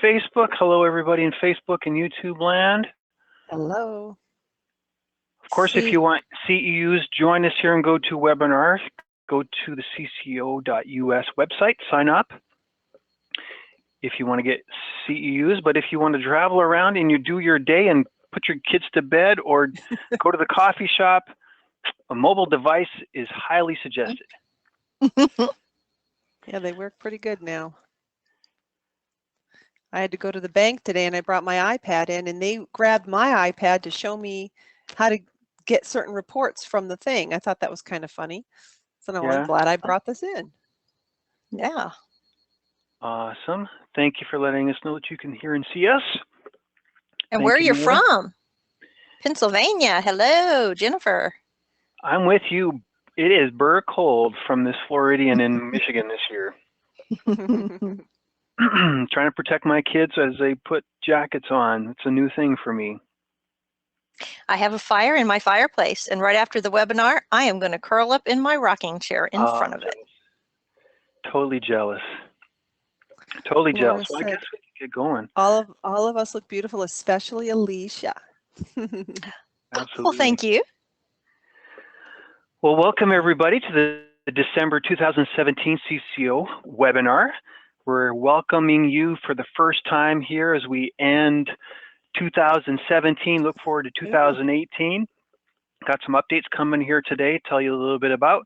Facebook. Hello, everybody in Facebook and YouTube land. Hello. Of course, if you want CEUs, join us here and go to webinars. Go to the CCO.US website, sign up if you want to get CEUs. But if you want to travel around and you do your day and put your kids to bed or go to the coffee shop, a mobile device is highly suggested. Yeah, they work pretty good now. I had to go to the bank today and I brought my iPad in and they grabbed my iPad to show me how to get certain reports from the thing. I thought that was kind of funny. So no, I'm glad I brought this in. Yeah. Awesome. Thank you for letting us know that you can hear and see us. And where you're from? Pennsylvania. Hello, Jennifer. I'm with you. It is burr cold from this Floridian in Michigan this year. Trying to protect my kids as they put jackets on. It's a new thing for me. I have a fire in my fireplace, and right after the webinar, I am going to curl up in my rocking chair in front of it. Totally jealous. Totally jealous. Well, I guess we can get going. All of us look beautiful, especially Alicia. Absolutely. Well, thank you. Well, welcome everybody to the December 2017 CCO webinar. We're welcoming you for the first time here as we end 2017, look forward to 2018. Got some updates coming here today, tell you a little bit about.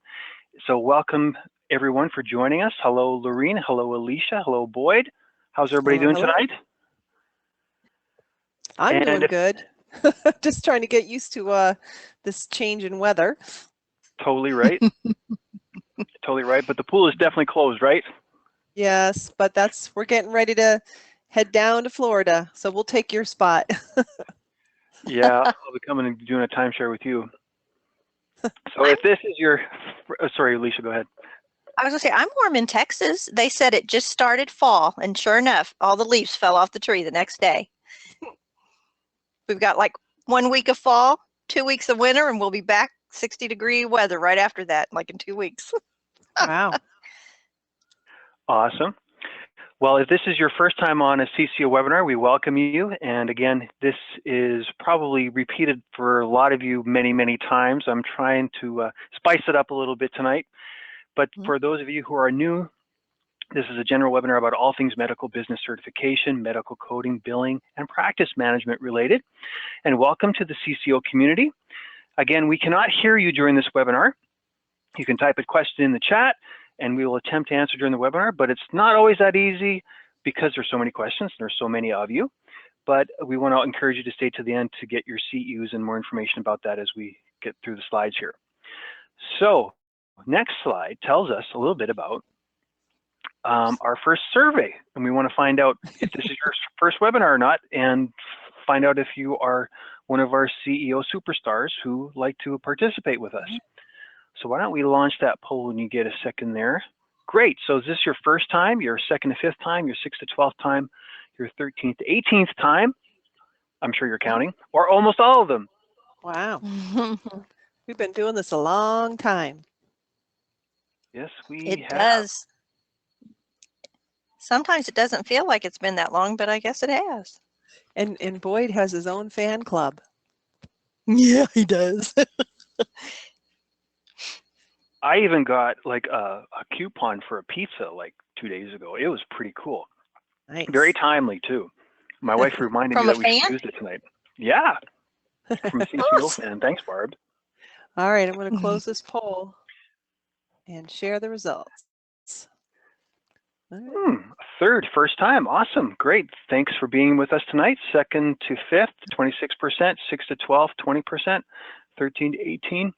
So welcome everyone for joining us. Hello, Lorene. Hello, Alicia. Hello, Boyd. How's everybody doing tonight? I'm doing good. Just trying to get used to this change in weather. Totally right. Totally right. But the pool is definitely closed, right? Yes, but we're getting ready to head down to Florida, so we'll take your spot. Yeah, I'll be coming and doing a timeshare with you. So if this is your, sorry, Alicia, go ahead. I was gonna say, I'm warm in Texas. They said it just started fall, and sure enough, all the leaves fell off the tree the next day. We've got like 1 week of fall, 2 weeks of winter, and we'll be back 60-degree weather right after that, like in 2 weeks. Wow. Awesome. Well, if this is your first time on a CCO webinar, we welcome you. And again, this is probably repeated for a lot of you many, many times. I'm trying to spice it up a little bit tonight. But for those of you who are new, this is a general webinar about all things medical business certification, medical coding, billing, and practice management related. And welcome to the CCO community. Again, we cannot hear you during this webinar. You can type a question in the chat and we will attempt to answer during the webinar, but it's not always that easy because there's so many questions, there's so many of you. But we want to encourage you to stay to the end to get your CEUs and more information about that as we get through the slides here. So next slide tells us a little bit about our first survey. And we want to find out if this is your first webinar or not, and find out if you are one of our CEO superstars who like to participate with us. So why don't we launch that poll when you get a second there. Great, so is this your first time, your second to fifth time, your 6th to 12th time, your 13th to 18th time? I'm sure you're counting, or almost all of them. Wow. We've been doing this a long time. Yes, we have. It have. Does. Sometimes it doesn't feel like it's been that long, but I guess it has. And Boyd has his own fan club. Yeah, he does. I even got like a coupon for a pizza like 2 days ago. It was pretty cool. Nice. Very timely too. My wife reminded me that we should use it tonight. Yeah, from a CCO fan. Thanks, Barb. All right, I'm going to close this poll and share the results. Right. First time. Awesome. Great. Thanks for being with us tonight. Second to fifth, 26%, 6 to 12, 20%, 13 to 18.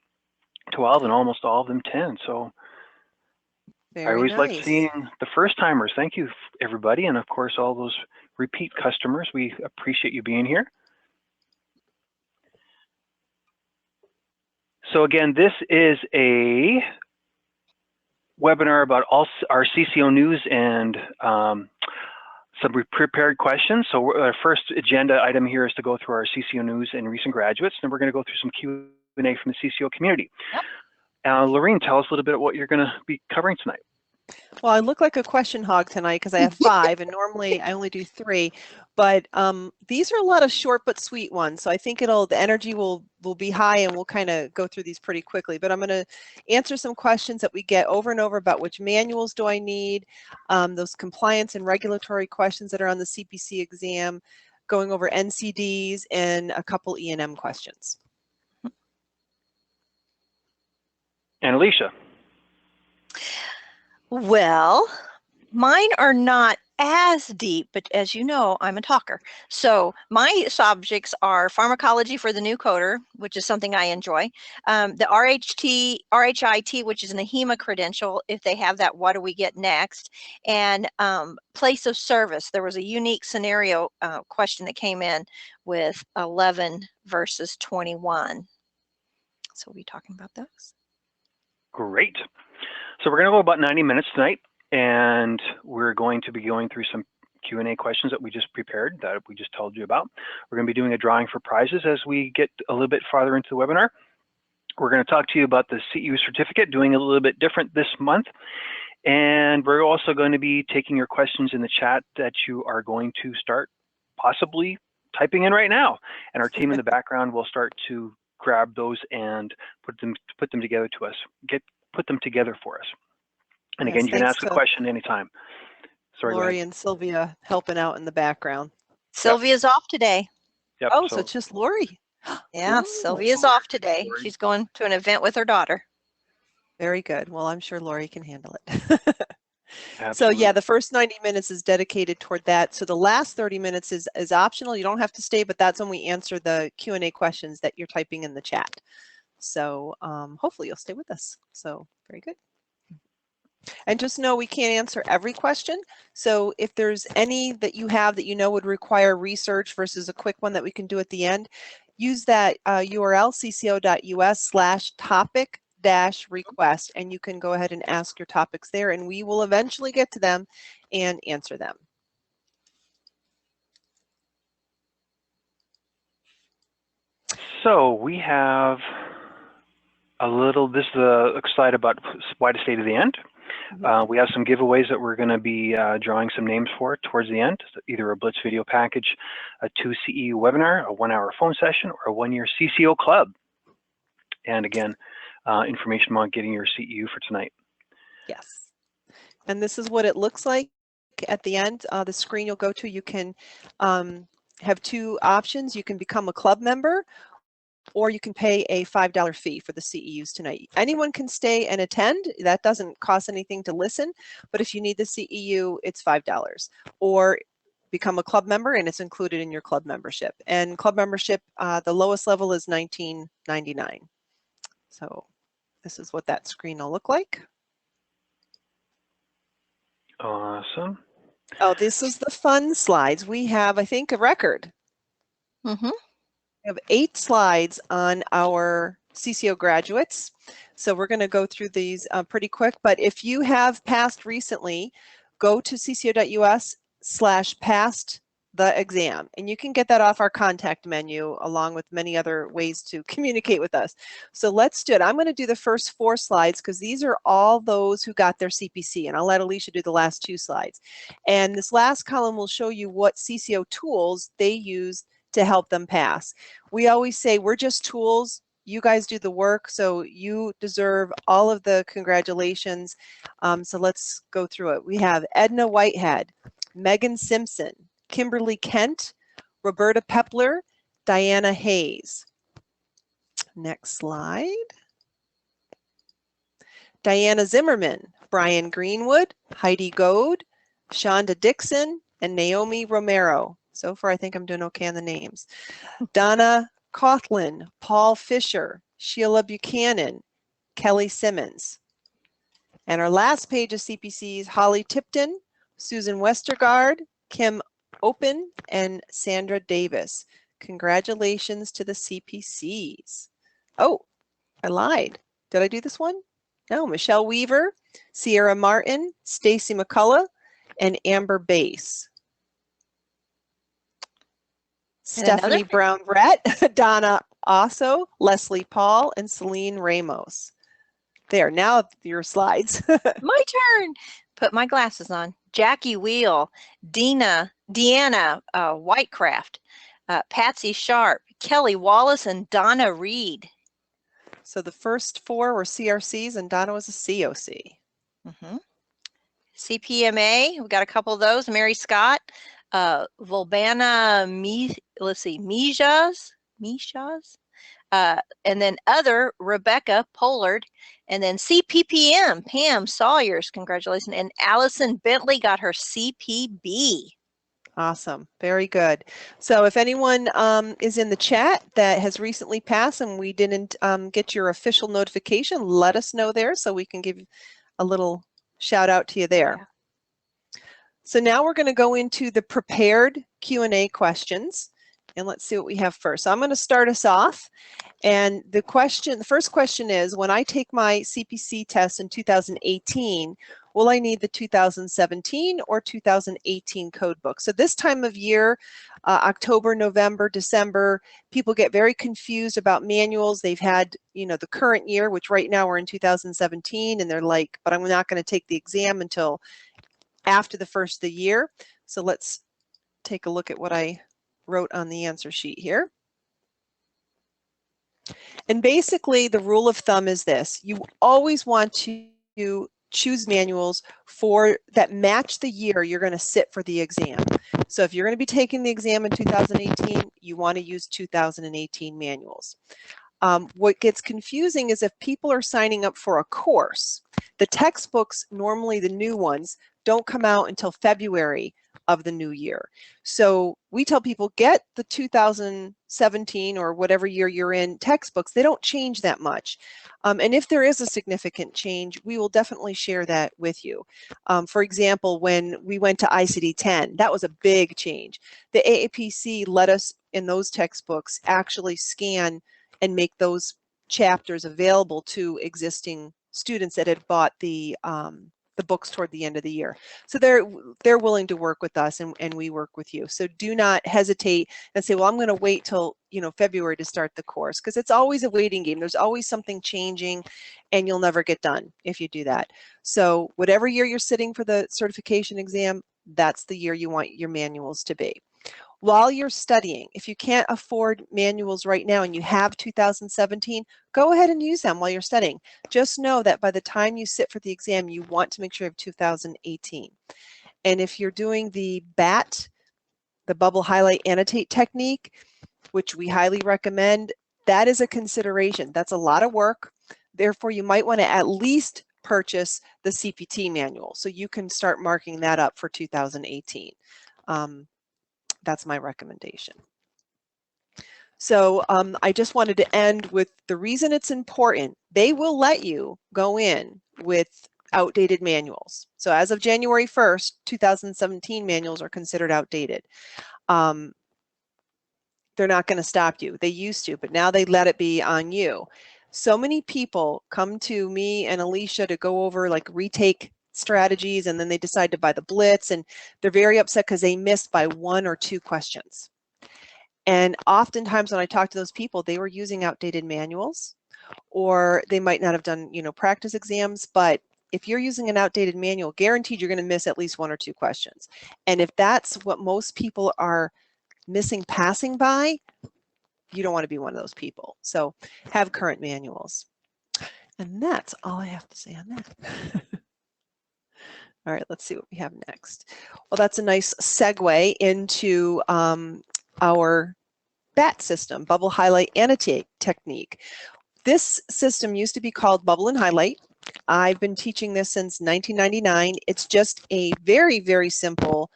12 and almost all of them 10. So I always like seeing the first timers. Thank you, everybody. And of course, all those repeat customers. We appreciate you being here. So again, this is a webinar about all our CCO news and some prepared questions. So our first agenda item here is to go through our CCO news and recent graduates. And we're going to go through some Q&A from the CCO community. Yep. Lorene, tell us a little bit what you're going to be covering tonight. Well, I look like a question hog tonight because I have 5, and normally I only do 3. But these are a lot of short but sweet ones, so I think the energy will be high, and we'll kind of go through these pretty quickly. But I'm going to answer some questions that we get over and over about which manuals do I need, those compliance and regulatory questions that are on the CPC exam, going over NCDs, and a couple E&M questions. And Alicia. Well, mine are not as deep, but as you know, I'm a talker. So my subjects are pharmacology for the new coder, which is something I enjoy. The RHIT, which is an HEMA credential. If they have that, what do we get next? And place of service. There was a unique scenario question that came in with 11 versus 21. So we'll be talking about those. Great. So we're going to go about 90 minutes tonight, and we're going to be going through some Q&A questions that we just prepared, that we just told you about. We're going to be doing a drawing for prizes as we get a little bit farther into the webinar. We're going to talk to you about the CEU certificate, doing a little bit different this month. And we're also going to be taking your questions in the chat that you are going to start possibly typing in right now. And our team in the background will start to grab those and put them together to us, put them together for us. And Yes, again, you can ask a question anytime. Sorry, Lori and Sylvia helping out in the background. Sylvia's off today. Yep, Oh, so it's just Lori. Yeah, Sylvia's off today. Lori. She's going to an event with her daughter. Very good. Well, I'm sure Lori can handle it. Absolutely. So yeah, the first 90 minutes is dedicated toward that. So the last 30 minutes is optional. You don't have to stay, but that's when we answer the Q&A questions that you're typing in the chat. So hopefully you'll stay with us. So very good. And just know we can't answer every question. So if there's any that you have that you know would require research versus a quick one that we can do at the end, use that URL, cco.us/topic-request, and you can go ahead and ask your topics there, and we will eventually get to them and answer them. So we have this is a slide about why to stay to the end. We have some giveaways that we're going to be drawing some names for towards the end, so either a Blitz video package, a 2 CEU webinar, a 1-hour phone session, or a 1-year CCO club. And again, information on getting your CEU for tonight. Yes. And this is what it looks like at the end. The screen you'll go to, you can have 2 options. You can become a club member, or you can pay a $5 fee for the CEUs tonight. Anyone can stay and attend. That doesn't cost anything to listen, but if you need the CEU, it's $5. Or become a club member, and it's included in your club membership. And club membership, the lowest level is $19.99. So this is what that screen will look like. Awesome. Oh, this is the fun slides. We have, I think, a record. Mm-hmm. We have 8 slides on our CCO graduates. So we're going to go through these pretty quick. But if you have passed recently, go to cco.us/passed the exam. And you can get that off our contact menu along with many other ways to communicate with us. So let's do it. I'm going to do the first 4 slides because these are all those who got their CPC. And I'll let Alicia do the last 2 slides. And this last column will show you what CCO tools they use to help them pass. We always say we're just tools. You guys do the work, so you deserve all of the congratulations. So let's go through it. We have Edna Whitehead, Megan Simpson, Kimberly Kent, Roberta Pepler, Diana Hayes. Next slide. Diana Zimmerman, Brian Greenwood, Heidi Goad, Shonda Dixon, and Naomi Romero. So far, I think I'm doing okay on the names. Donna Coughlin, Paul Fisher, Sheila Buchanan, Kelly Simmons. And our last page of CPCs, Holly Tipton, Susan Westergaard, Kim Open, and Sandra Davis. Congratulations to the CPCs. Oh, I lied. Did I do this one? No, Michelle Weaver, Sierra Martin, Stacy McCullough, and Amber Bass. Stephanie Brown-Brett, Donna Osso, Leslie Paul, and Celine Ramos. There, now your slides. My turn. Put my glasses on. Jackie Wheel, Deanna Whitecraft, Patsy Sharp, Kelly Wallace, and Donna Reed. So the first 4 were CRCs and Donna was a COC. CPMA, we got a couple of those. Mary Scott, Volbana, Mijas, and then other, Rebecca Pollard, and then CPPM, Pam Sawyers, congratulations, and Allison Bentley got her CPB. Awesome, very good. So if anyone is in the chat that has recently passed and we didn't get your official notification, let us know there so we can give a little shout out to you there. Yeah. So now we're going to go into the prepared Q&A questions, and let's see what we have first. So I'm going to start us off, and the first question is, when I take my CPC test in 2018, will I need the 2017 or 2018 code book? So this time of year, October, November, December, people get very confused about manuals. They've had, the current year, which right now we're in 2017, and they're like, but I'm not going to take the exam until after the first of the year. So let's take a look at what I wrote on the answer sheet here. And basically the rule of thumb is this: you always want to choose manuals that match the year you're going to sit for the exam. So if you're going to be taking the exam in 2018, you want to use 2018 manuals. What gets confusing is if people are signing up for a course, the textbooks, normally the new ones, don't come out until February of the new year. So we tell people, get the 2017 or whatever year you're in textbooks. They don't change that much. And if there is a significant change, we will definitely share that with you. For example, when we went to ICD-10, that was a big change. The AAPC let us, in those textbooks, actually scan and make those chapters available to existing students that had bought the books toward the end of the year. So they're willing to work with us, and we work with you. So do not hesitate and say, well, I'm going to wait till February to start the course, because it's always a waiting game. There's always something changing, and you'll never get done if you do that. So whatever year you're sitting for the certification exam, that's the year you want your manuals to be. While you're studying, if you can't afford manuals right now and you have 2017, go ahead and use them while you're studying. Just know that by the time you sit for the exam, you want to make sure you have 2018. And if you're doing the BAT, the bubble highlight annotate technique, which we highly recommend, that is a consideration. That's a lot of work. Therefore, you might want to at least purchase the CPT manual so you can start marking that up for 2018. That's my recommendation. So I just wanted to end with the reason it's important. They will let you go in with outdated manuals. So as of January 1st, 2017 manuals are considered outdated. They're not going to stop you. They used to, but now they let it be on you. So many people come to me and Alicia to go over like retake strategies, and then they decide to buy the Blitz, and they're very upset because they missed by 1 or 2 questions. And oftentimes when I talk to those people, they were using outdated manuals, or they might not have done, practice exams. But if you're using an outdated manual, guaranteed you're going to miss at least 1 or 2 questions. And if that's what most people are missing passing by, you don't want to be one of those people. So have current manuals. And that's all I have to say on that. All right, let's see what we have next. Well, that's a nice segue into our BAT system, Bubble Highlight Annotate technique. This system used to be called Bubble and Highlight. I've been teaching this since 1999. It's just a very, very simple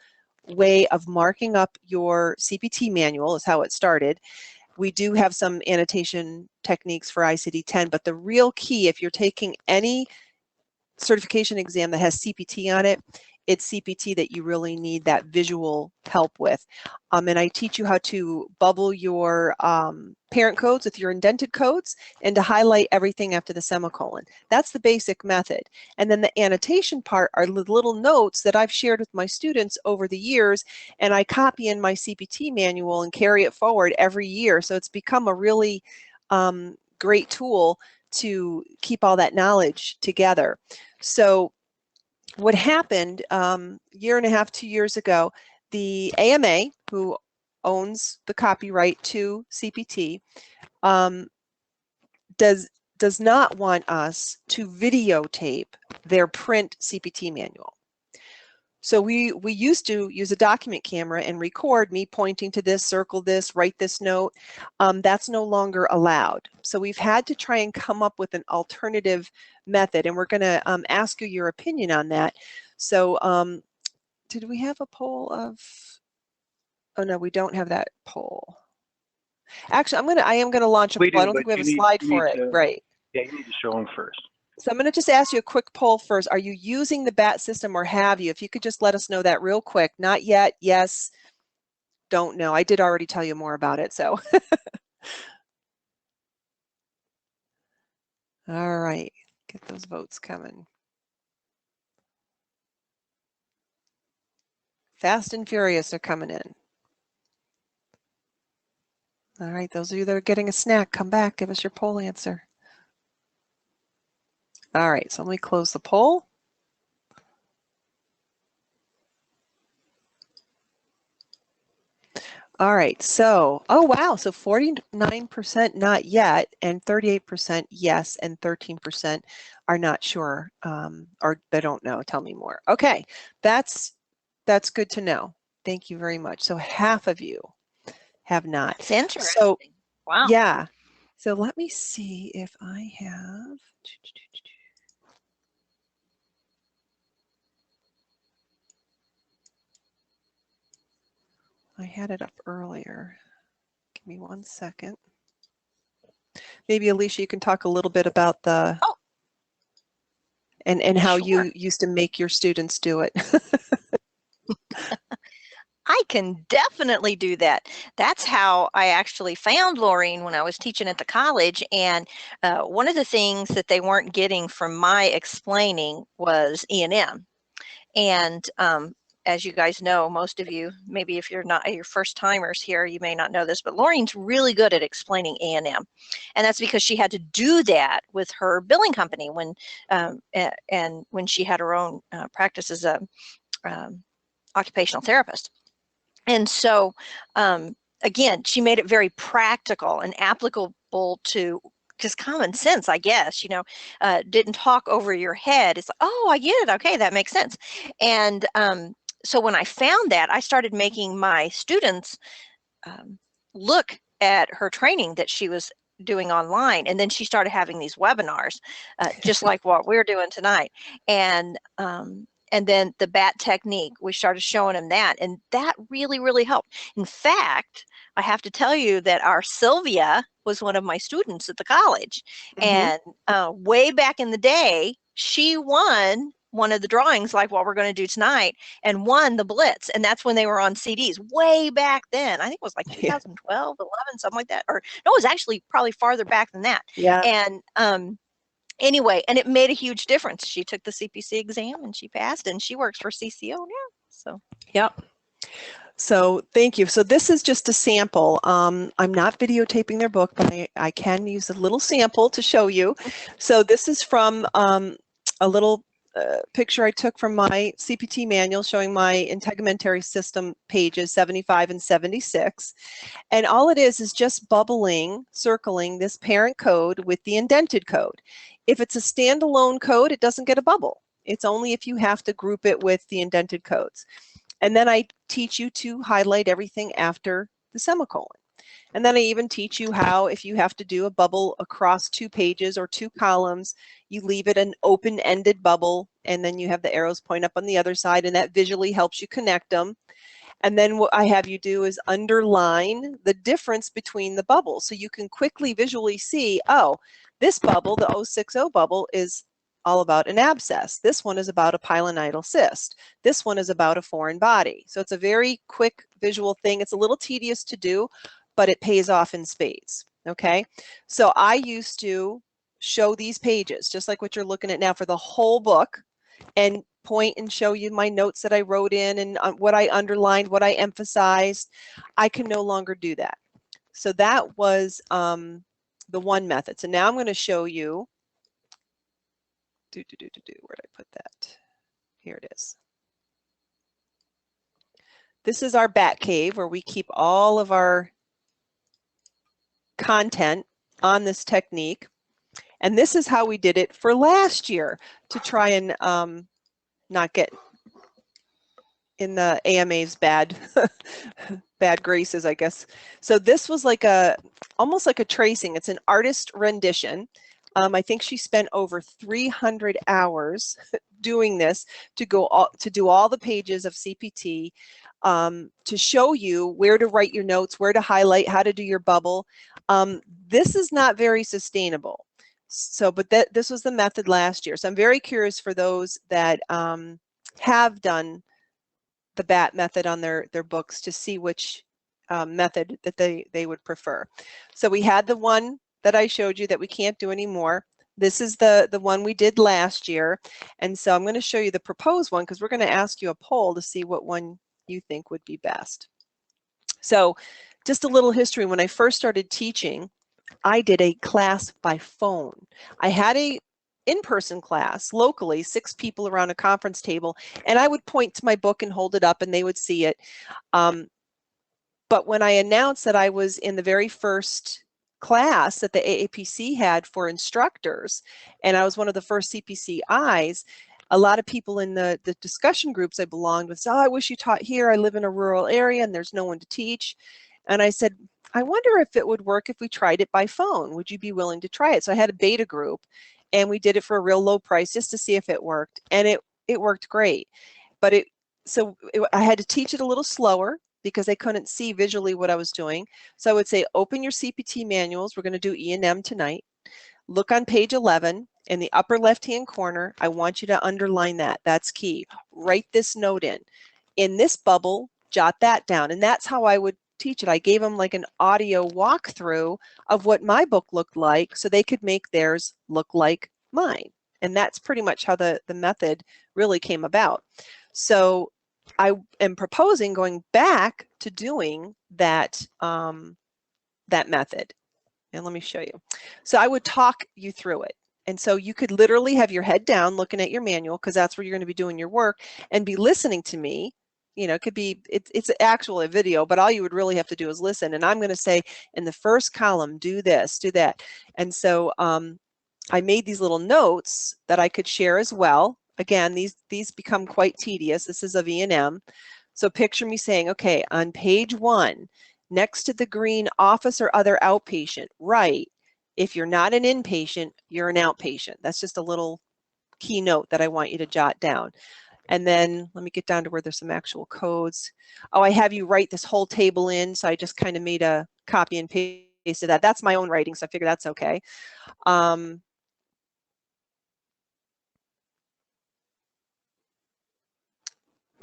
way of marking up your CPT manual, is how it started. We do have some annotation techniques for ICD-10, but the real key, if you're taking any certification exam that has CPT on it, it's CPT that you really need that visual help with. And I teach you how to bubble your parent codes with your indented codes and to highlight everything after the semicolon. That's the basic method. And then the annotation part are the little notes that I've shared with my students over the years, and I copy in my CPT manual and carry it forward every year. So it's become a really great tool to keep all that knowledge together. So what happened year and a half, 2 years ago, the AMA, who owns the copyright to CPT, does not want us to videotape their print CPT manual. So we used to use a document camera and record me pointing to this, circle this, write this note. That's no longer allowed. So we've had to try and come up with an alternative method, and we're going to ask you your opinion on that. So did we have a poll of, oh no, we don't have that poll. Actually, I am going to launch a poll. I don't think we have a slide for it. Right. Yeah, you need to show them first. So I'm going to just ask you a quick poll first. Are you using the BAT system, or have you? If you could just let us know that real quick. Not yet, yes, don't know. I did already tell you more about it, so. All right, get those votes coming. Fast and furious are coming in. All right, those of you that are getting a snack, come back, give us your poll answer. All right, so let me close the poll. All right, so, oh wow, so 49% not yet, and 38% yes, and 13% are not sure, or they don't know. Tell me more. Okay, that's good to know. Thank you very much. So half of you have not. It's interesting. So, wow. Yeah. So let me see if I have. I had it up earlier. Give me 1 second. Maybe Alicia, you can talk a little bit about the and how you used to make your students do it. I can definitely do that. That's how I actually found Laureen when I was teaching at the college. And one of the things that they weren't getting from my explaining was E&M. And as you guys know, most of you, maybe if you're not your first timers here, you may not know this, but Laureen's really good at explaining E&M. And that's because she had to do that with her billing company when and when she had her own practice as a occupational therapist. And so, again, she made it very practical and applicable to just common sense, I guess, you know, didn't talk over your head. It's like, oh, I get it. Okay, that makes sense. And so when I found that, I started making my students look at her training that she was doing online. And then she started having these webinars, just like what we're doing tonight. And then the BAT technique, we started showing them that, and that really, really helped. In fact, I have to tell you that our Sylvia was one of my students at the college. And way back in the day, she won one of the drawings like what we're going to do tonight and won the Blitz. And that's when they were on CDs way back then. I think it was like 2012, 11, something like that. Or no, it was actually probably farther back than that. Yeah. And anyway, and it made a huge difference. She took the CPC exam and she passed, and she works for CCO now. So, yep. So thank you. So this is just a sample. I'm not videotaping their book, but I can use a little sample to show you. So this is from a little picture I took from my CPT manual showing my integumentary system pages 75 and 76. And all it is just bubbling, circling this parent code with the indented code. If it's a standalone code, it doesn't get a bubble. It's only if you have to group it with the indented codes. And then I teach you to highlight everything after the semicolon. And then I even teach you how, if you have to do a bubble across 2 pages or 2 columns, you leave it an open-ended bubble, and then you have the arrows point up on the other side, and that visually helps you connect them. And then what I have you do is underline the difference between the bubbles. So you can quickly visually see, oh, this bubble, the 060 bubble, is all about an abscess. This one is about a pilonidal cyst. This one is about a foreign body. So it's a very quick visual thing. It's a little tedious to do, but it pays off in spades. Okay, so I used to show these pages, just like what you're looking at now, for the whole book, and point and show you my notes that I wrote in and what I underlined, what I emphasized. I can no longer do that. So that was the one method. So now I'm going to show you, where did I put that? Here it is. This is our bat cave where we keep all of our content on this technique. And this is how we did it for last year to try and not get in the AMA's bad graces, I guess. So this was like almost like a tracing. It's an artist rendition. I think she spent over 300 hours doing this to do all the pages of CPT, to show you where to write your notes, where to highlight, how to do your bubble. This is not very sustainable. So, but this was the method last year. So I'm very curious for those that have done the BAT method on their books to see which method that they would prefer. So we had the one that I showed you that we can't do anymore. This is the one we did last year. And so I'm going to show you the proposed one because we're going to ask you a poll to see what one you think would be best. So just a little history. When I first started teaching, I did a class by phone. I had a in-person class locally, 6 people around a conference table, and I would point to my book and hold it up and they would see it. But when I announced that I was in the very first class that the AAPC had for instructors, and I was one of the first CPCIs, a lot of people in the discussion groups I belonged with said, oh, I wish you taught here. I live in a rural area and there's no one to teach. And I said, I wonder if it would work if we tried it by phone. Would you be willing to try it? So I had a beta group and we did it for a real low price just to see if it worked. And it worked great. But I had to teach it a little slower because they couldn't see visually what I was doing. So I would say, open your CPT manuals. We're going to do E&M tonight. Look on page 11 in the upper left-hand corner. I want you to underline that. That's key. Write this note in. In this bubble, jot that down. And that's how I would teach it. I gave them like an audio walkthrough of what my book looked like so they could make theirs look like mine. And that's pretty much how the method really came about. So I am proposing going back to doing that, that method. And let me show you. So I would talk you through it. And so you could literally have your head down looking at your manual because that's where you're going to be doing your work and be listening to me. You know, it could be, it's actually a video, but all you would really have to do is listen. And I'm going to say in the first column, do this, do that. And so I made these little notes that I could share as well. Again, these become quite tedious. This is of E&M. So picture me saying, okay, on page 1, next to the green office or other outpatient, write, if you're not an inpatient, you're an outpatient. That's just a little keynote that I want you to jot down. And then let me get down to where there's some actual codes. Oh, I have you write this whole table in. So I just kind of made a copy and paste of that. That's my own writing, so I figure that's okay.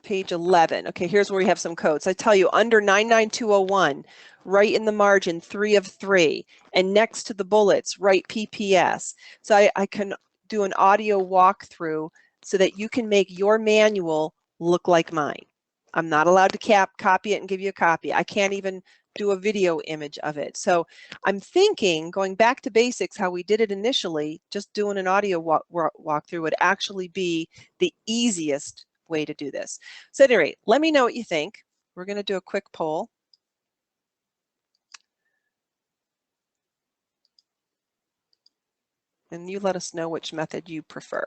Page 11. Okay, here's where we have some codes. I tell you, under 99201, write in the margin 3 of 3, and next to the bullets, write PPS. So I can do an audio walkthrough so that you can make your manual look like mine. I'm not allowed to copy it and give you a copy. I can't even do a video image of it. So I'm thinking, going back to basics, how we did it initially, just doing an audio walkthrough would actually be the easiest way to do this. So at any rate, let me know what you think. We're going to do a quick poll. And you let us know which method you prefer.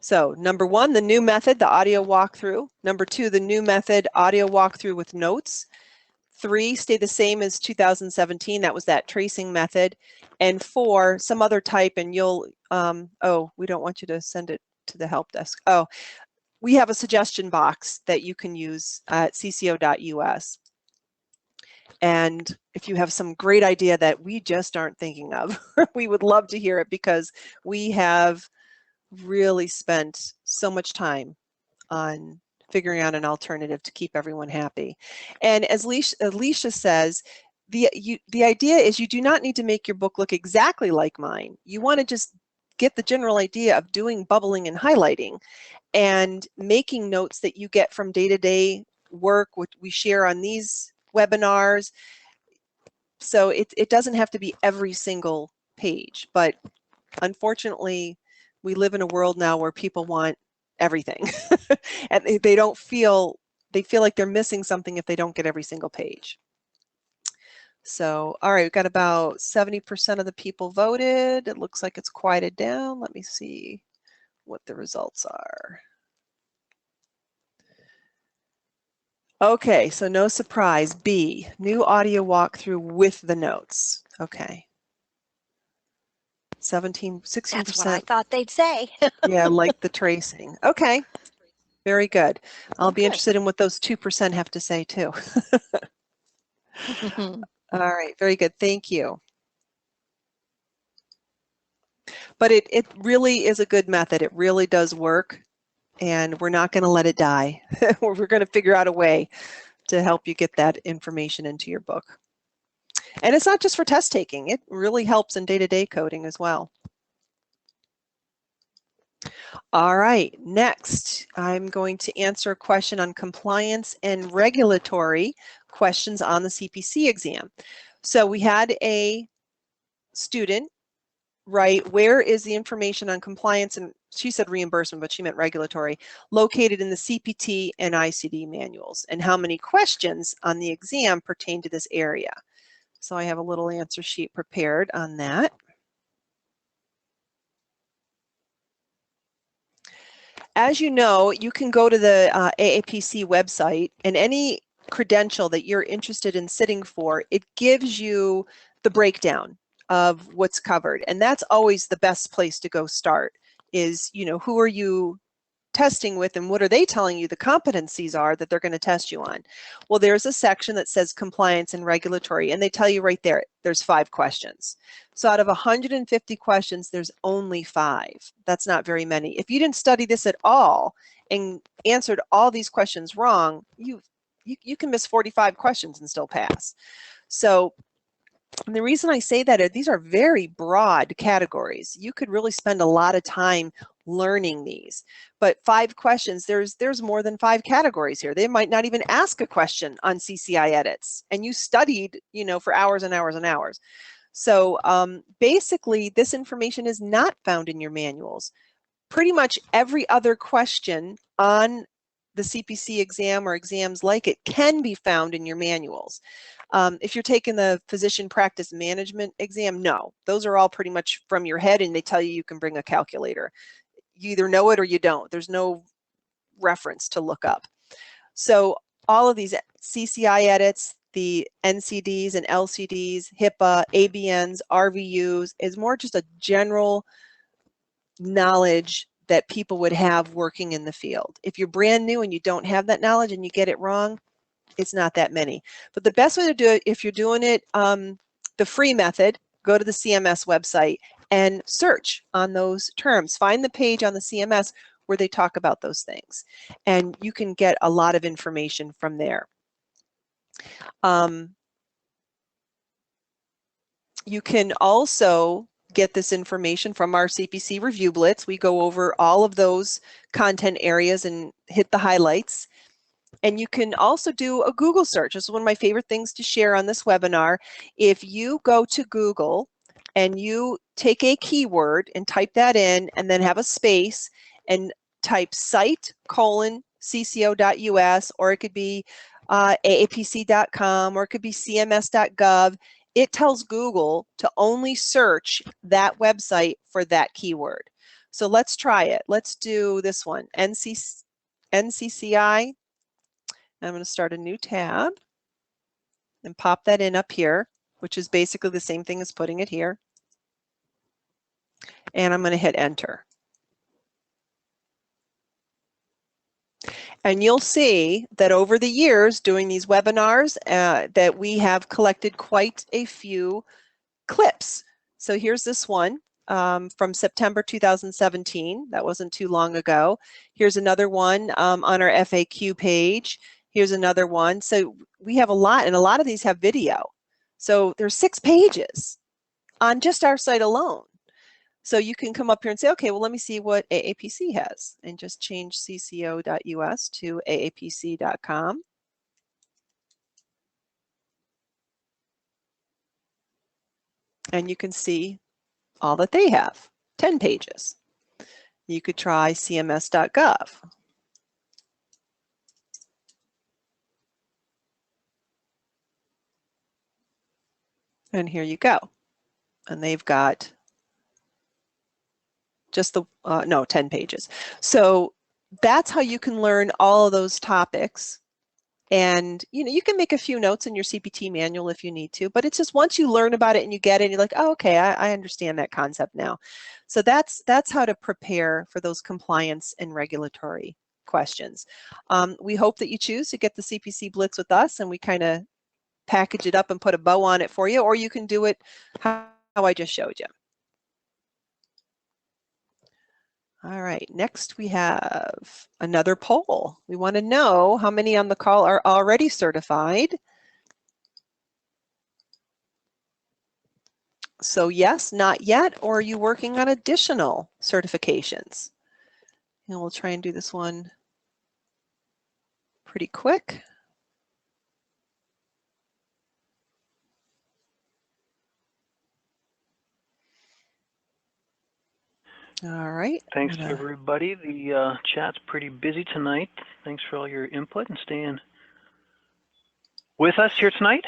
So number 1, the new method, the audio walkthrough. Number 2, the new method, audio walkthrough with notes. 3, stay the same as 2017. That was that tracing method. And 4, some other type, and you'll, oh, we don't want you to send it to the help desk. Oh, we have a suggestion box that you can use at CCO.us. And if you have some great idea that we just aren't thinking of, we would love to hear it because we have really spent so much time on figuring out an alternative to keep everyone happy. And as Alicia says, the idea is you do not need to make your book look exactly like mine. You want to just get the general idea of doing bubbling and highlighting and making notes that you get from day-to-day work, which we share on these webinars. So it doesn't have to be every single page, but unfortunately, we live in a world now where people want everything, and they feel like they're missing something if they don't get every single page. So, all right, we've got about 70% of the people voted. It looks like it's quieted down. Let me see what the results are. Okay, so no surprise. B, new audio walkthrough with the notes. Okay. 16%. That's what I thought they'd say. Yeah, like the tracing. Okay, very good. I'll be interested in what those 2% have to say too. All right, very good. Thank you. But it really is a good method. It really does work, and we're not going to let it die. We're going to figure out a way to help you get that information into your book. And it's not just for test taking. It really helps in day-to-day coding as well. All right, next, I'm going to answer a question on compliance and regulatory questions on the CPC exam. So we had a student write, where is the information on compliance, and she said reimbursement, but she meant regulatory, located in the CPT and ICD manuals, and how many questions on the exam pertain to this area. So I have a little answer sheet prepared on that. As you know, you can go to the AAPC website, and any credential that you're interested in sitting for, it gives you the breakdown of what's covered. And that's always the best place to go start is, you know, who are you testing with and what are they telling you the competencies are that they're going to test you on? Well, there's a section that says compliance and regulatory, and they tell you right there, there's 5 questions. So out of 150 questions, there's only 5. That's not very many. If you didn't study this at all and answered all these questions wrong, you can miss 45 questions and still pass. So, and the reason I say that is these are very broad categories. You could really spend a lot of time learning these. But 5 questions, there's more than 5 categories here. They might not even ask a question on CCI edits, and you studied, you know, for hours and hours and hours. So basically, this information is not found in your manuals. Pretty much every other question on the CPC exam or exams like it can be found in your manuals. If you're taking the physician practice management exam, no, those are all pretty much from your head, and they tell you can bring a calculator. You either know it or you don't. There's no reference to look up. So all of these CCI edits, the NCDs and LCDs, HIPAA, ABNs, RVUs is more just a general knowledge that people would have working in the field. If you're brand new and you don't have that knowledge and you get it wrong, it's not that many. But the best way to do it, if you're doing it the free method, go to the CMS website and search on those terms. Find the page on the CMS where they talk about those things. And you can get a lot of information from there. You can also get this information from our CPC Review Blitz. We go over all of those content areas and hit the highlights. And you can also do a Google search. This is one of my favorite things to share on this webinar. If you go to Google and you take a keyword and type that in and then have a space and type site:/cco.us, or it could be aapc.com, or it could be cms.gov, it tells Google to only search that website for that keyword. So let's try it. Let's do this one, NCCI. I'm going to start a new tab and pop that in up here, which is basically the same thing as putting it here. And I'm going to hit enter. And you'll see that over the years doing these webinars that we have collected quite a few clips. So here's this one from September 2017. That wasn't too long ago. Here's another one on our FAQ page. Here's another one. So we have a lot, and a lot of these have video. So there's 6 pages on just our site alone. So you can come up here and say, okay, well, let me see what AAPC has, and just change CCO.us to aapc.com. and you can see all that they have, 10 pages. You could try cms.gov. And here you go. And they've got just the, no, 10 pages. So that's how you can learn all of those topics. And, you know, you can make a few notes in your CPT manual if you need to, but it's just once you learn about it and you get it, and you're like, oh, okay, I understand that concept now. So that's how to prepare for those compliance and regulatory questions. We hope that you choose to get the CPC Blitz with us, and we kind of package it up and put a bow on it for you, or you can do it how I just showed you. All right, next we have another poll. We want to know how many on the call are already certified. So yes, not yet, or are you working on additional certifications? And we'll try and do this one pretty quick. All right. Thanks to everybody. The chat's pretty busy tonight. Thanks for all your input and staying with us here tonight.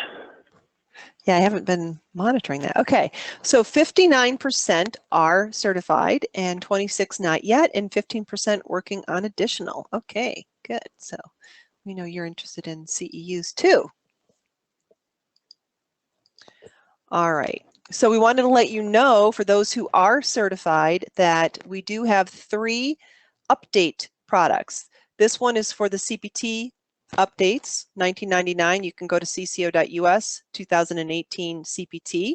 Yeah, I haven't been monitoring that. Okay, so 59% are certified and 26 not yet, and 15% working on additional. Okay, good. So we know you're interested in CEUs too. All right. So we wanted to let you know, for those who are certified, that we do have 3 update products. This one is for the CPT updates, 1999. You can go to CCO.US 2018 CPT,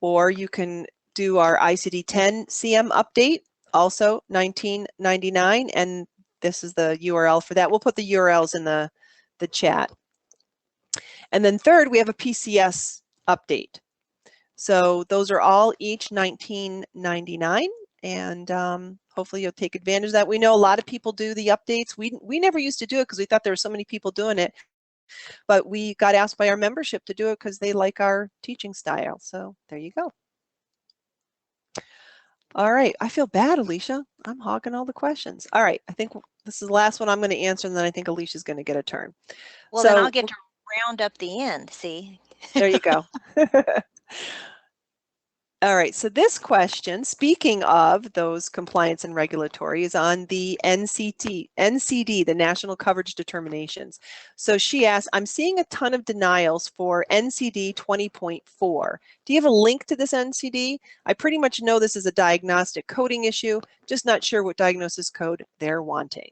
or you can do our ICD-10 CM update, also 1999, and this is the URL for that. We'll put the URLs in the chat. And then third, we have a PCS update. So those are all each $19.99, and hopefully you'll take advantage of that. We know a lot of people do the updates. We never used to do it because we thought there were so many people doing it, but we got asked by our membership to do it because they like our teaching style. So there you go. All right, I feel bad, Alicia. I'm hogging all the questions. All right, I think this is the last one I'm going to answer, and then I think Alicia's going to get a turn. Well, then I'll get to round up the end, see? There you go. All right, so this question, speaking of those compliance and regulatory, is on the NCD, the National Coverage Determinations. So she asked, I'm seeing a ton of denials for NCD 20.4. Do you have a link to this NCD? I pretty much know this is a diagnostic coding issue, just not sure what diagnosis code they're wanting.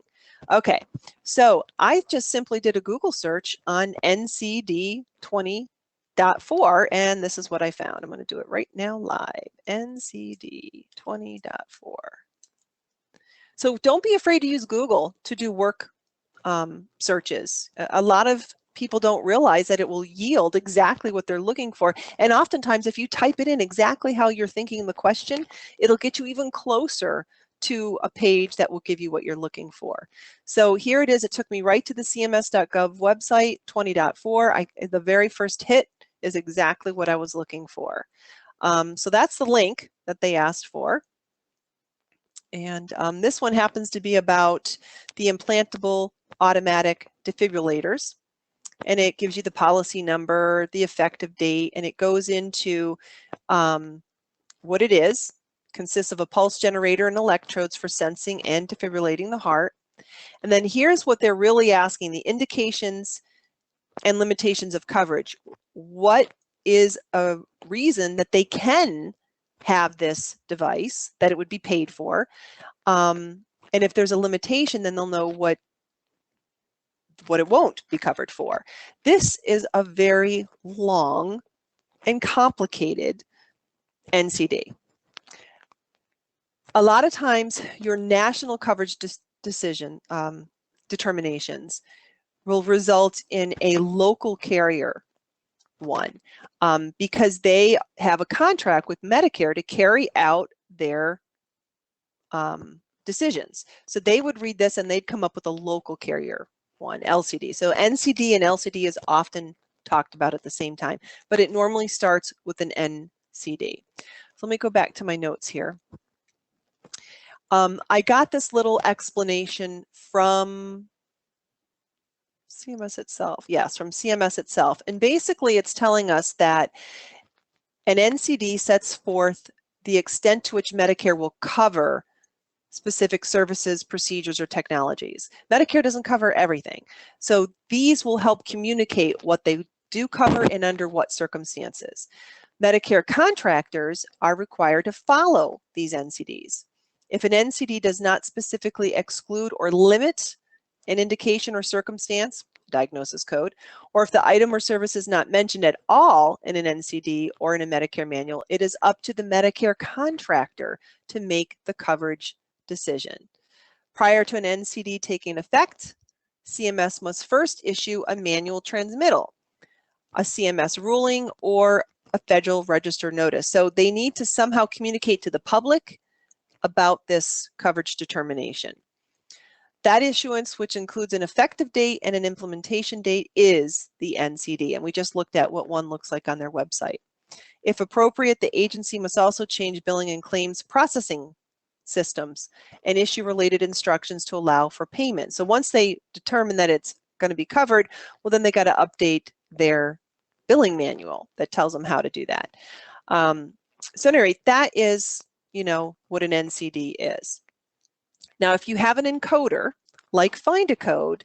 Okay, so I just simply did a Google search on NCD 20.4, and this is what I found. I'm going to do it right now live. NCD 20.4. So don't be afraid to use Google to do work searches. A lot of people don't realize that it will yield exactly what they're looking for. And oftentimes, if you type it in exactly how you're thinking the question, it'll get you even closer to a page that will give you what you're looking for. So here it is. It took me right to the cms.gov website, 20.4. The very first hit is exactly what I was looking for. So that's the link that they asked for. And this one happens to be about the implantable automatic defibrillators. And it gives you the policy number, the effective date, and it goes into what it is. Consists of a pulse generator and electrodes for sensing and defibrillating the heart. And then here's what they're really asking, the indications and limitations of coverage. What is a reason that they can have this device, that it would be paid for? And if there's a limitation, then they'll know what it won't be covered for. This is a very long and complicated NCD. A lot of times your national coverage determinations will result in a local carrier one, because they have a contract with Medicare to carry out their decisions. So they would read this and they'd come up with a local carrier one, LCD. So NCD and LCD is often talked about at the same time, but it normally starts with an NCD. So let me go back to my notes here. I got this little explanation from CMS itself. Yes, from CMS itself. And basically it's telling us that an NCD sets forth the extent to which Medicare will cover specific services, procedures, or technologies. Medicare doesn't cover everything. So these will help communicate what they do cover and under what circumstances. Medicare contractors are required to follow these NCDs. If an NCD does not specifically exclude or limit an indication or circumstance, diagnosis code, or if the item or service is not mentioned at all in an NCD or in a Medicare manual, it is up to the Medicare contractor to make the coverage decision. Prior to an NCD taking effect, CMS must first issue a manual transmittal, a CMS ruling, or a Federal Register notice. So they need to somehow communicate to the public about this coverage determination. That issuance, which includes an effective date and an implementation date, is the NCD. And we just looked at what one looks like on their website. If appropriate, the agency must also change billing and claims processing systems and issue related instructions to allow for payment. So once they determine that it's going to be covered, well, then they got to update their billing manual that tells them how to do that. So anyway, that is, you know, what an NCD is. Now, if you have an encoder, like Find a Code,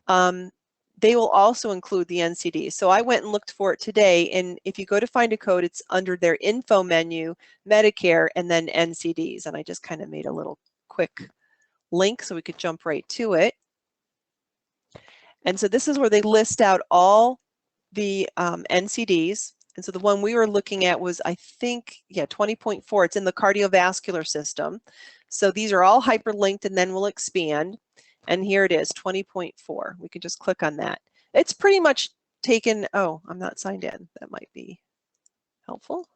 they will also include the NCD. So I went and looked for it today, and if you go to Find a Code, it's under their info menu, Medicare, and then NCDs. And I just kind of made a little quick link so we could jump right to it. And so this is where they list out all the NCDs. And so the one we were looking at was, I think, yeah, 20.4. It's in the cardiovascular system. So these are all hyperlinked, and then we'll expand. And here it is, 20.4. We can just click on that. It's pretty much taken, oh, I'm not signed in. That might be helpful.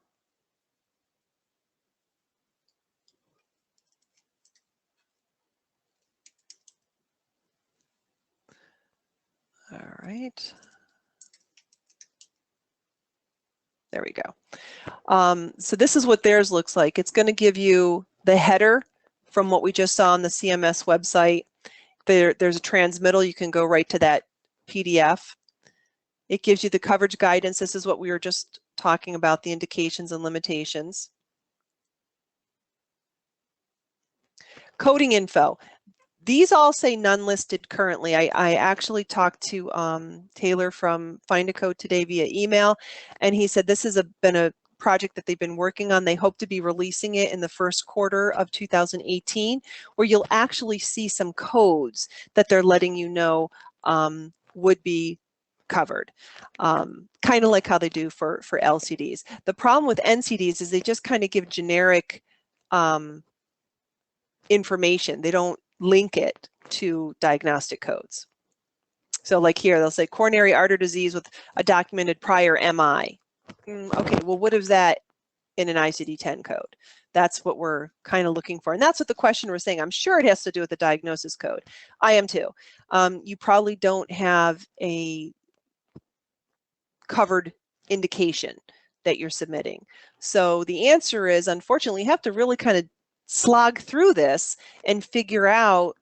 All right. There we go. So this is what theirs looks like. It's going to give you the header from what we just saw on the CMS website. There's a transmittal. You can go right to that PDF. It gives you the coverage guidance. This is what we were just talking about, the indications and limitations. Coding info. These all say none listed currently. I actually talked to Taylor from Find a Code today via email, and he said this has been a project that they've been working on. They hope to be releasing it in the first quarter of 2018, where you'll actually see some codes that they're letting you know would be covered, kind of like how they do for LCDs. The problem with NCDs is they just kind of give generic information. They don't link it to diagnostic codes. So like here, they'll say coronary artery disease with a documented prior MI. Okay, well, what is that in an ICD-10 code? That's what we're kind of looking for. And that's what the questioner was saying. I'm sure it has to do with the diagnosis code. I am too. You probably don't have a covered indication that you're submitting. So the answer is, unfortunately, you have to really kind of slog through this and figure out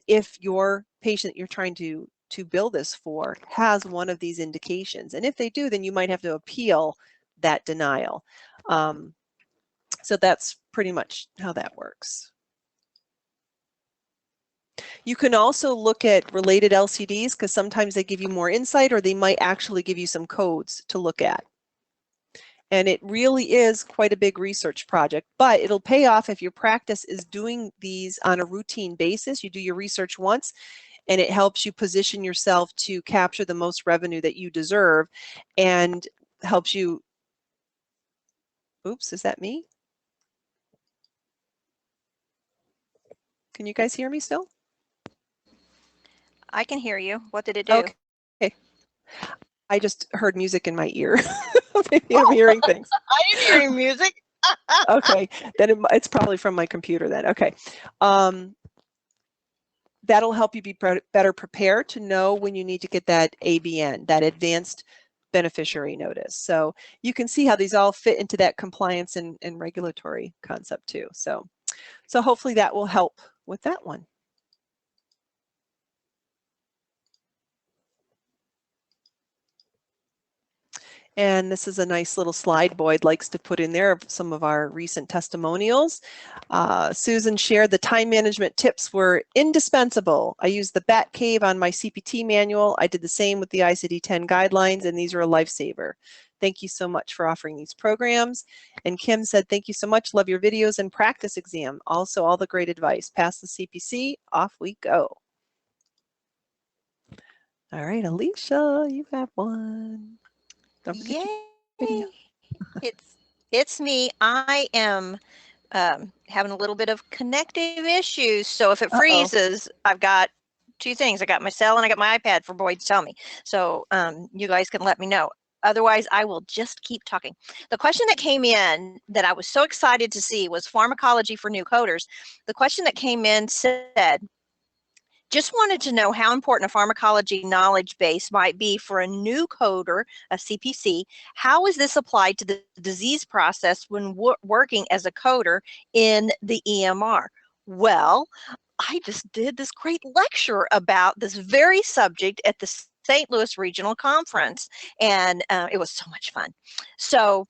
if your patient you're trying to bill this for has one of these indications. And if they do, then you might have to appeal that denial. So that's pretty much how that works. You can also look at related LCDs because sometimes they give you more insight, or they might actually give you some codes to look at. And it really is quite a big research project, but it'll pay off if your practice is doing these on a routine basis. You do your research once, and it helps you position yourself to capture the most revenue that you deserve, and helps you, oops, is that me? Can you guys hear me still? I can hear you. What did it do? Okay. I just heard music in my ear. Maybe I'm hearing things. I am hearing music. Okay, then it's probably from my computer then. Okay. That'll help you be better prepared to know when you need to get that ABN, that advanced beneficiary notice. So you can see how these all fit into that compliance and regulatory concept too. So hopefully that will help with that one. And this is a nice little slide Boyd likes to put in there of some of our recent testimonials. Susan shared the time management tips were indispensable. I used the Bat Cave on my CPT manual. I did the same with the ICD-10 guidelines, and these are a lifesaver. Thank you so much for offering these programs. And Kim said, thank you so much. Love your videos and practice exam. Also, all the great advice. Pass the CPC, off we go. All right, Alicia, you have one. Yay! It's me. I am having a little bit of connective issues. So if it freezes, I've got two things. I got my cell and I got my iPad for Boyd to tell me. So you guys can let me know. Otherwise, I will just keep talking. The question that came in that I was so excited to see was pharmacology for new coders. The question that came in said, just wanted to know how important a pharmacology knowledge base might be for a new coder, a CPC. How is this applied to the disease process when working as a coder in the EMR? Well, I just did this great lecture about this very subject at the St. Louis Regional Conference, and it was so much fun. So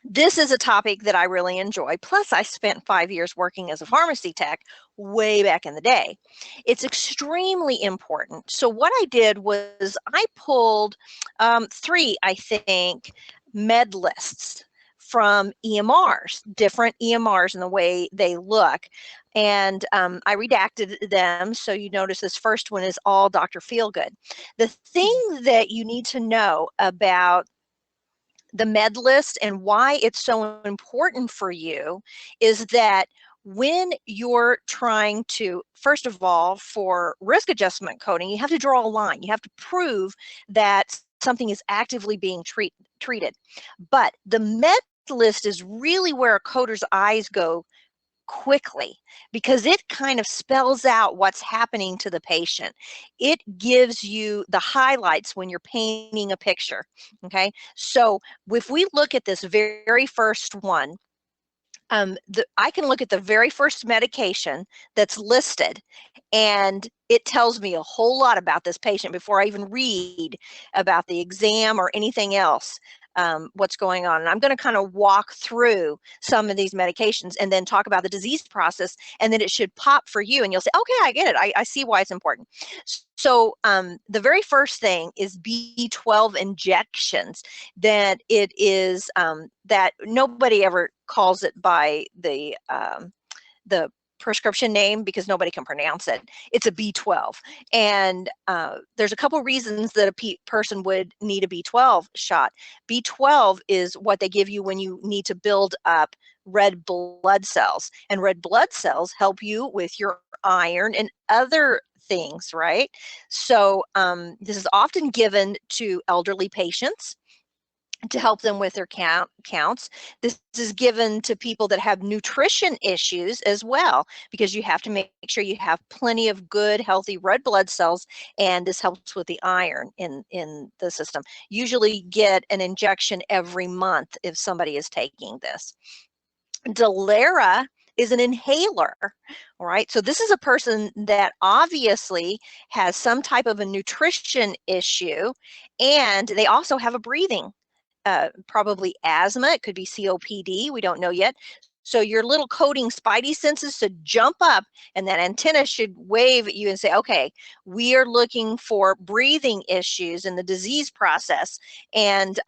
this is a topic that I really enjoy. Plus, I spent 5 years working as a pharmacy tech way back in the day. It's extremely important. So what I did was I pulled 3, I think, med lists from EMRs, different EMRs and the way they look. And I redacted them. So you notice this first one is all Dr. Feelgood. The thing that you need to know about the med list and why it's so important for you is that when you're trying to, first of all, for risk adjustment coding, you have to draw a line. You have to prove that something is actively being treated. But the med list is really where a coder's eyes go quickly, because it kind of spells out what's happening to the patient. It gives you the highlights when you're painting a picture. Okay, so if we look at this very first one, I can look at the very first medication that's listed, and it tells me a whole lot about this patient before I even read about the exam or anything else. What's going on. And I'm going to kind of walk through some of these medications and then talk about the disease process, and then it should pop for you and you'll say, okay, I get it. I see why it's important. So the very first thing is B12 injections. That it is that nobody ever calls it by the prescription name because nobody can pronounce it. It's a B12. And there's a couple reasons that a person would need a B12 shot. B12 is what they give you when you need to build up red blood cells. And red blood cells help you with your iron and other things, right? So this is often given to elderly patients to help them with their counts. This is given to people that have nutrition issues as well, because you have to make sure you have plenty of good, healthy red blood cells, and this helps with the iron in the system. Usually get an injection every month if somebody is taking this. Dulera is an inhaler, all right? So this is a person that obviously has some type of a nutrition issue, and they also have a breathing probably asthma. It could be COPD. We don't know yet. So your little coding spidey senses should jump up, and that antenna should wave at you and say, okay, we are looking for breathing issues in the disease process. And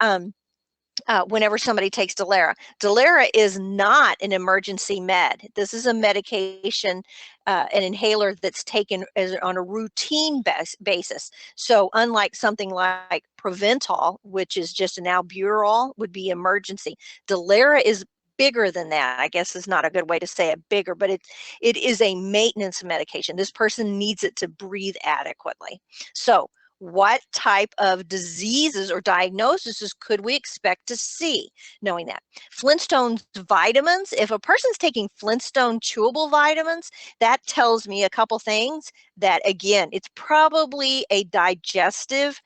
whenever somebody takes Dulera. Dulera is not an emergency med. This is a medication, an inhaler that's taken on a routine basis. So unlike something like Provental, which is just an albuterol, would be emergency. Dulera is bigger than that. I guess is not a good way to say it, bigger, but it is a maintenance medication. This person needs it to breathe adequately. So What type of diseases or diagnoses could we expect to see knowing that? Flintstone's vitamins, if a person's taking Flintstone chewable vitamins, that tells me a couple things that, again, it's probably a digestive,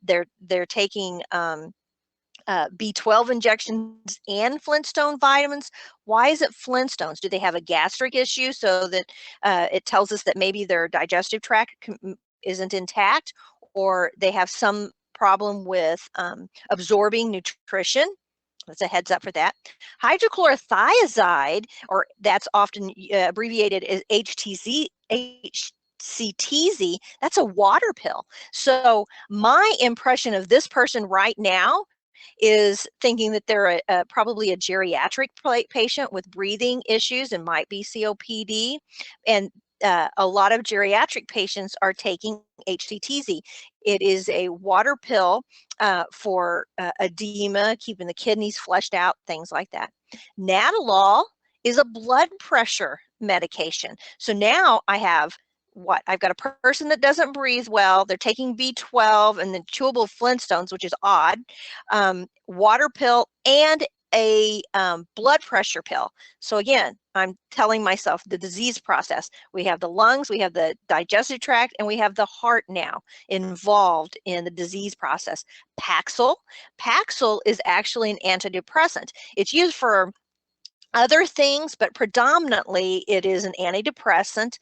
they're taking B12 injections and Flintstone vitamins. Why is it Flintstones? Do they have a gastric issue so that it tells us that maybe their digestive tract isn't intact, or they have some problem with absorbing nutrition? That's a heads up for that. Hydrochlorothiazide, or that's often abbreviated as HTZ, HCTZ, that's a water pill. So my impression of this person right now is thinking that they're probably a geriatric patient with breathing issues and might be COPD. And a lot of geriatric patients are taking HCTZ. It is a water pill for edema, keeping the kidneys flushed out, things like that. Nadolol is a blood pressure medication. So now I have what? I've got a person that doesn't breathe well. They're taking B12 and the chewable Flintstones, which is odd, water pill, and a blood pressure pill. So again, I'm telling myself the disease process. We have the lungs, we have the digestive tract, and we have the heart now involved in the disease process. Paxil. Paxil is actually an antidepressant. It's used for other things, but predominantly it is an antidepressant.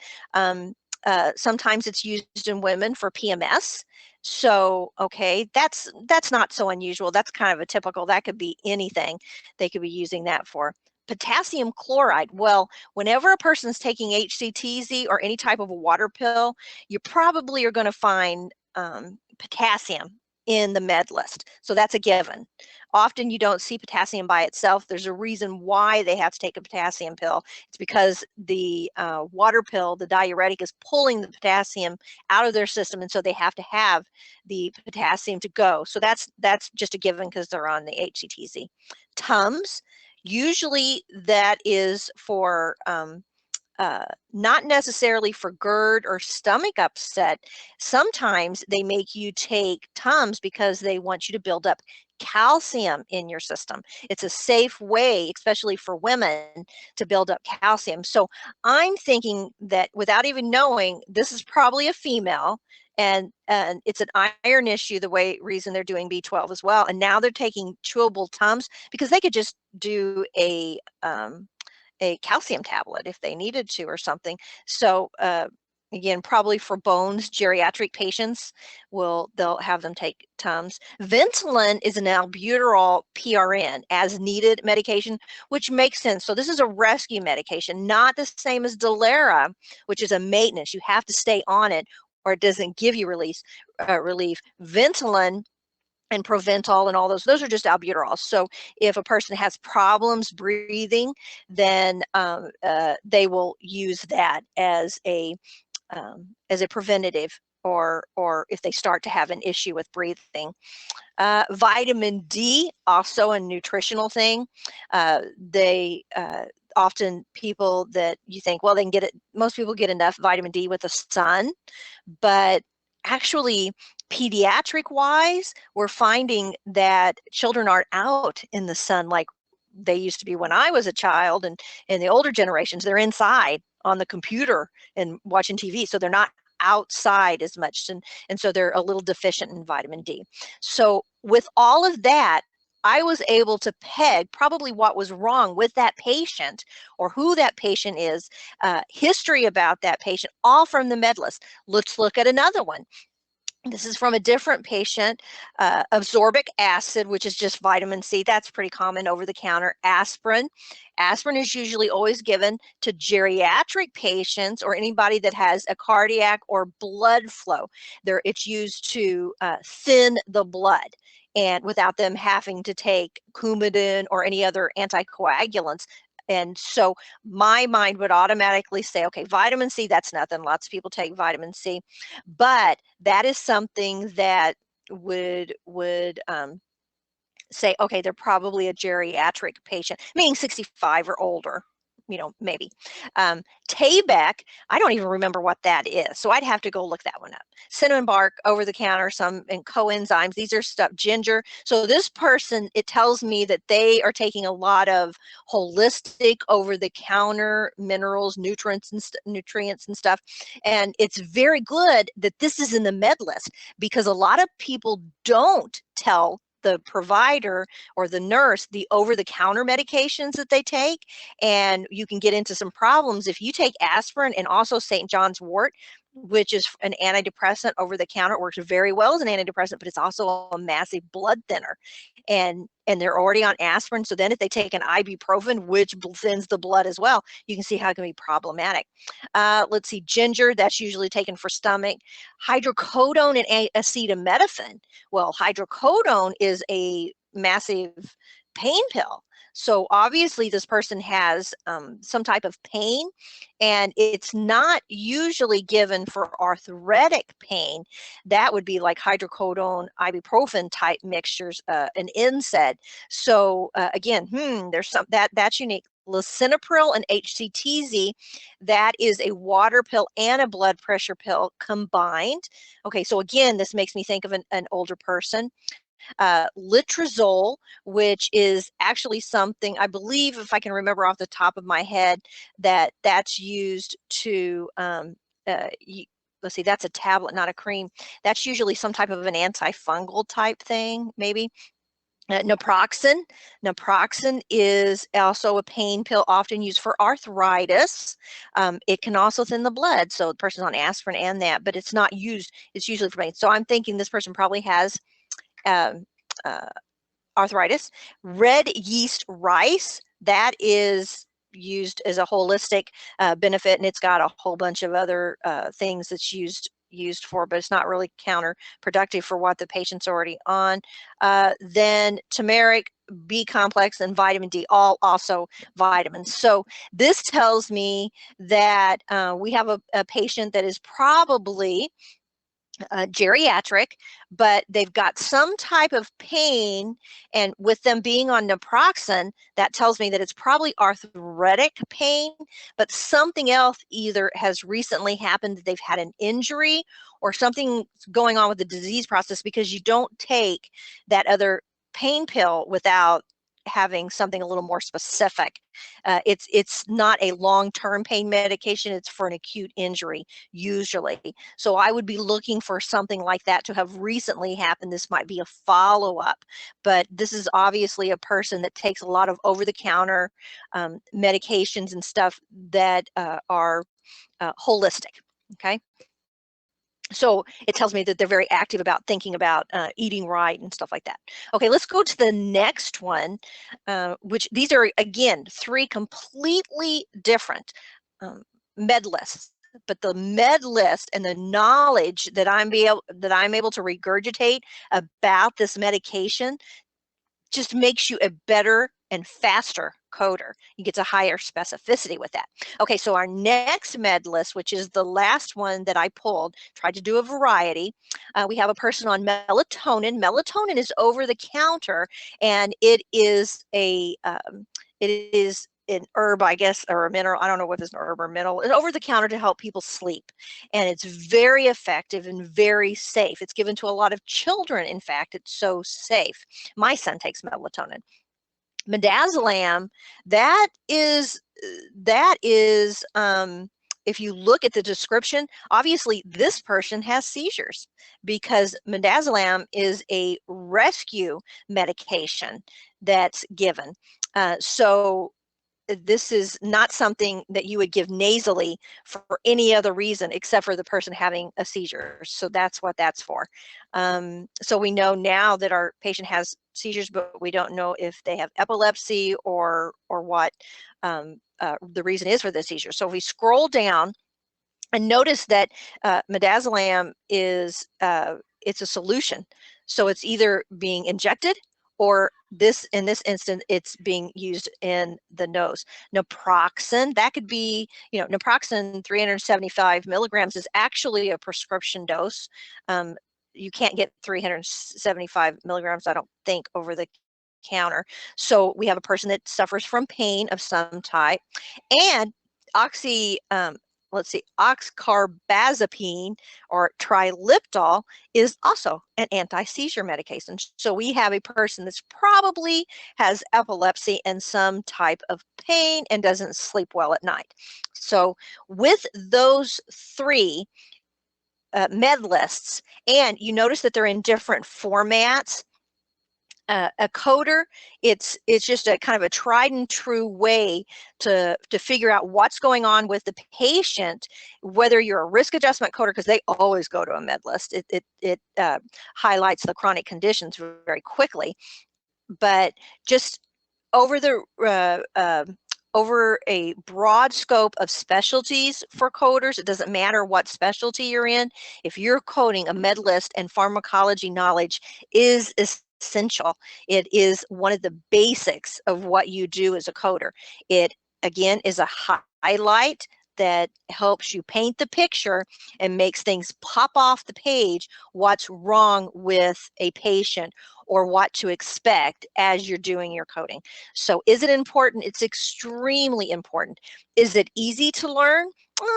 Sometimes it's used in women for PMS. So, okay, that's not so unusual. That's kind of a typical, that could be anything they could be using that for. Potassium chloride. Well, whenever a person's taking HCTZ or any type of a water pill, you probably are going to find potassium in the med list. So that's a given. Often you don't see potassium by itself. There's a reason why they have to take a potassium pill. It's because the water pill, the diuretic, is pulling the potassium out of their system, and so they have to have the potassium to go. So that's just a given because they're on the HCTZ. Tums, usually that is for not necessarily for GERD or stomach upset. Sometimes they make you take Tums because they want you to build up calcium in your system. It's a safe way, especially for women, to build up calcium. So I'm thinking that without even knowing, this is probably a female, and it's an iron issue, the reason they're doing B12 as well. And now they're taking chewable Tums because they could just do a calcium tablet if they needed to or something. So again, probably for bones, geriatric patients they'll have them take Tums. Ventolin is an albuterol PRN, as needed medication, which makes sense. So this is a rescue medication, not the same as Dolera, which is a maintenance. You have to stay on it or it doesn't give you relief. Ventolin and Provental and all those are just albuterols. So if a person has problems breathing, then they will use that as a preventative, or if they start to have an issue with breathing. Vitamin D, also a nutritional thing. They often, people that you think, well, they can get it, most people get enough vitamin D with the sun, but actually pediatric wise, we're finding that children aren't out in the sun like they used to be when I was a child, and in the older generations, they're inside on the computer and watching TV. So they're not outside as much, and so they're a little deficient in vitamin D. So with all of that, I was able to peg probably what was wrong with that patient or who that patient is, history about that patient, all from the med list. Let's look at another one. This is from a different patient. Absorbic acid, which is just vitamin C. That's pretty common over the counter. Aspirin. Aspirin is usually always given to geriatric patients or anybody that has a cardiac or blood flow. It's used to thin the blood, and without them having to take Coumadin or any other anticoagulants. And so my mind would automatically say, okay, vitamin C, that's nothing. Lots of people take vitamin C, but that is something that would say, okay, they're probably a geriatric patient, meaning 65 or older. maybe. Taybec, I don't even remember what that is, so I'd have to go look that one up. Cinnamon bark, over the counter, some and coenzymes. These are stuff, ginger. So this person, it tells me that they are taking a lot of holistic, over the counter minerals, nutrients and stuff. And it's very good that this is in the med list, because a lot of people don't tell the provider or the nurse the over-the-counter medications that they take, and you can get into some problems if you take aspirin and also St. John's wort, which is an antidepressant over the counter. It works very well as an antidepressant, but it's also a massive blood thinner, and they're already on aspirin. So then if they take an ibuprofen, which thins the blood as well, you can see how it can be problematic. Let's see, ginger, that's usually taken for stomach. Hydrocodone and acetaminophen. Well, hydrocodone is a massive pain pill. So obviously this person has some type of pain, and it's not usually given for arthritic pain. That would be like hydrocodone, ibuprofen type mixtures, an NSAID. So again, there's some that's unique. Lisinopril and HCTZ, that is a water pill and a blood pressure pill combined. Okay, so again, this makes me think of an older person. Litrazole, which is actually something, I believe, if I can remember off the top of my head, that's used to, let's see, that's a tablet, not a cream. That's usually some type of an antifungal type thing, maybe. Naproxen. Naproxen is also a pain pill often used for arthritis. It can also thin the blood, so the person's on aspirin and that, but it's not used, it's usually for pain. So I'm thinking this person probably has arthritis. Red yeast rice, that is used as a holistic benefit, and it's got a whole bunch of other things that's used for, but it's not really counterproductive for what the patient's already on. Then turmeric, B complex, and vitamin D, all also vitamins. So this tells me that we have a patient that is probably geriatric, but they've got some type of pain, and with them being on naproxen, that tells me that it's probably arthritic pain, but something else either has recently happened, that they've had an injury or something going on with the disease process, because you don't take that other pain pill without having something a little more specific. It's not a long-term pain medication, it's for an acute injury usually. So I would be looking for something like that to have recently happened. This might be a follow-up, but this is obviously a person that takes a lot of over-the-counter medications and stuff that are holistic, okay? So it tells me that they're very active about thinking about eating right and stuff like that. Okay, let's go to the next one, which these are, again, 3 completely different med lists. But the med list and the knowledge that I'm able to regurgitate about this medication just makes you a better and faster coder. You get to higher specificity with that. Okay, so our next med list, which is the last one that I pulled, tried to do a variety. We have a person on melatonin. Melatonin is over the counter, and it is an herb, I guess, or a mineral. I don't know what is an herb or mineral. It's over the counter to help people sleep. And it's very effective and very safe. It's given to a lot of children. In fact, it's so safe. My son takes melatonin. Midazolam, that is, if you look at the description, obviously this person has seizures, because midazolam is a rescue medication that's given. So this is not something that you would give nasally for any other reason except for the person having a seizure. So that's what that's for. So we know now that our patient has seizures, but we don't know if they have epilepsy or what the reason is for the seizure. So if we scroll down and notice that midazolam is it's a solution. So it's either being injected, or in this instance, it's being used in the nose. Naproxen, that could be, naproxen 375 milligrams is actually a prescription dose. You can't get 375 milligrams, I don't think, over the counter. So we have a person that suffers from pain of some type, and oxcarbazepine or triliptol is also an anti-seizure medication. So we have a person that's probably has epilepsy and some type of pain and doesn't sleep well at night. So with those three med lists, and you notice that they're in different formats. A coder, it's just a kind of a tried and true way to figure out what's going on with the patient, whether you're a risk adjustment coder, because they always go to a med list. It highlights the chronic conditions very quickly, but just over over a broad scope of specialties for coders. It doesn't matter what specialty you're in. If you're coding, a med list and pharmacology knowledge is essential. It is one of the basics of what you do as a coder. It, again, is a highlight that helps you paint the picture and makes things pop off the page what's wrong with a patient or what to expect as you're doing your coding. So is it important? It's extremely important. Is it easy to learn?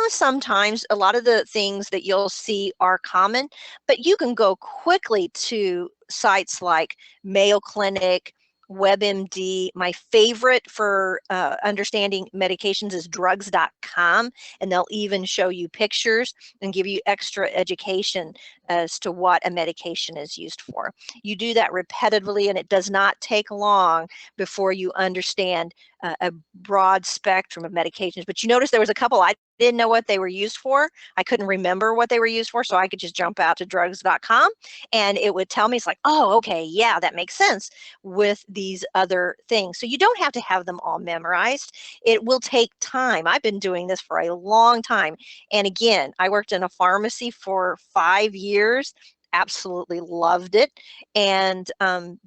Sometimes. A lot of the things that you'll see are common, but you can go quickly to sites like Mayo Clinic, WebMD. My favorite for understanding medications is drugs.com, and they'll even show you pictures and give you extra education as to what a medication is used for. You do that repetitively, and it does not take long before you understand a broad spectrum of medications. But you notice there was a couple I didn't know what they were used for. I couldn't remember what they were used for, so I could just jump out to drugs.com and it would tell me, it's like, oh, okay, yeah, that makes sense with these other things. So you don't have to have them all memorized. It will take time. I've been doing this for a long time. And again, I worked in a pharmacy for 5 years. Absolutely loved it. And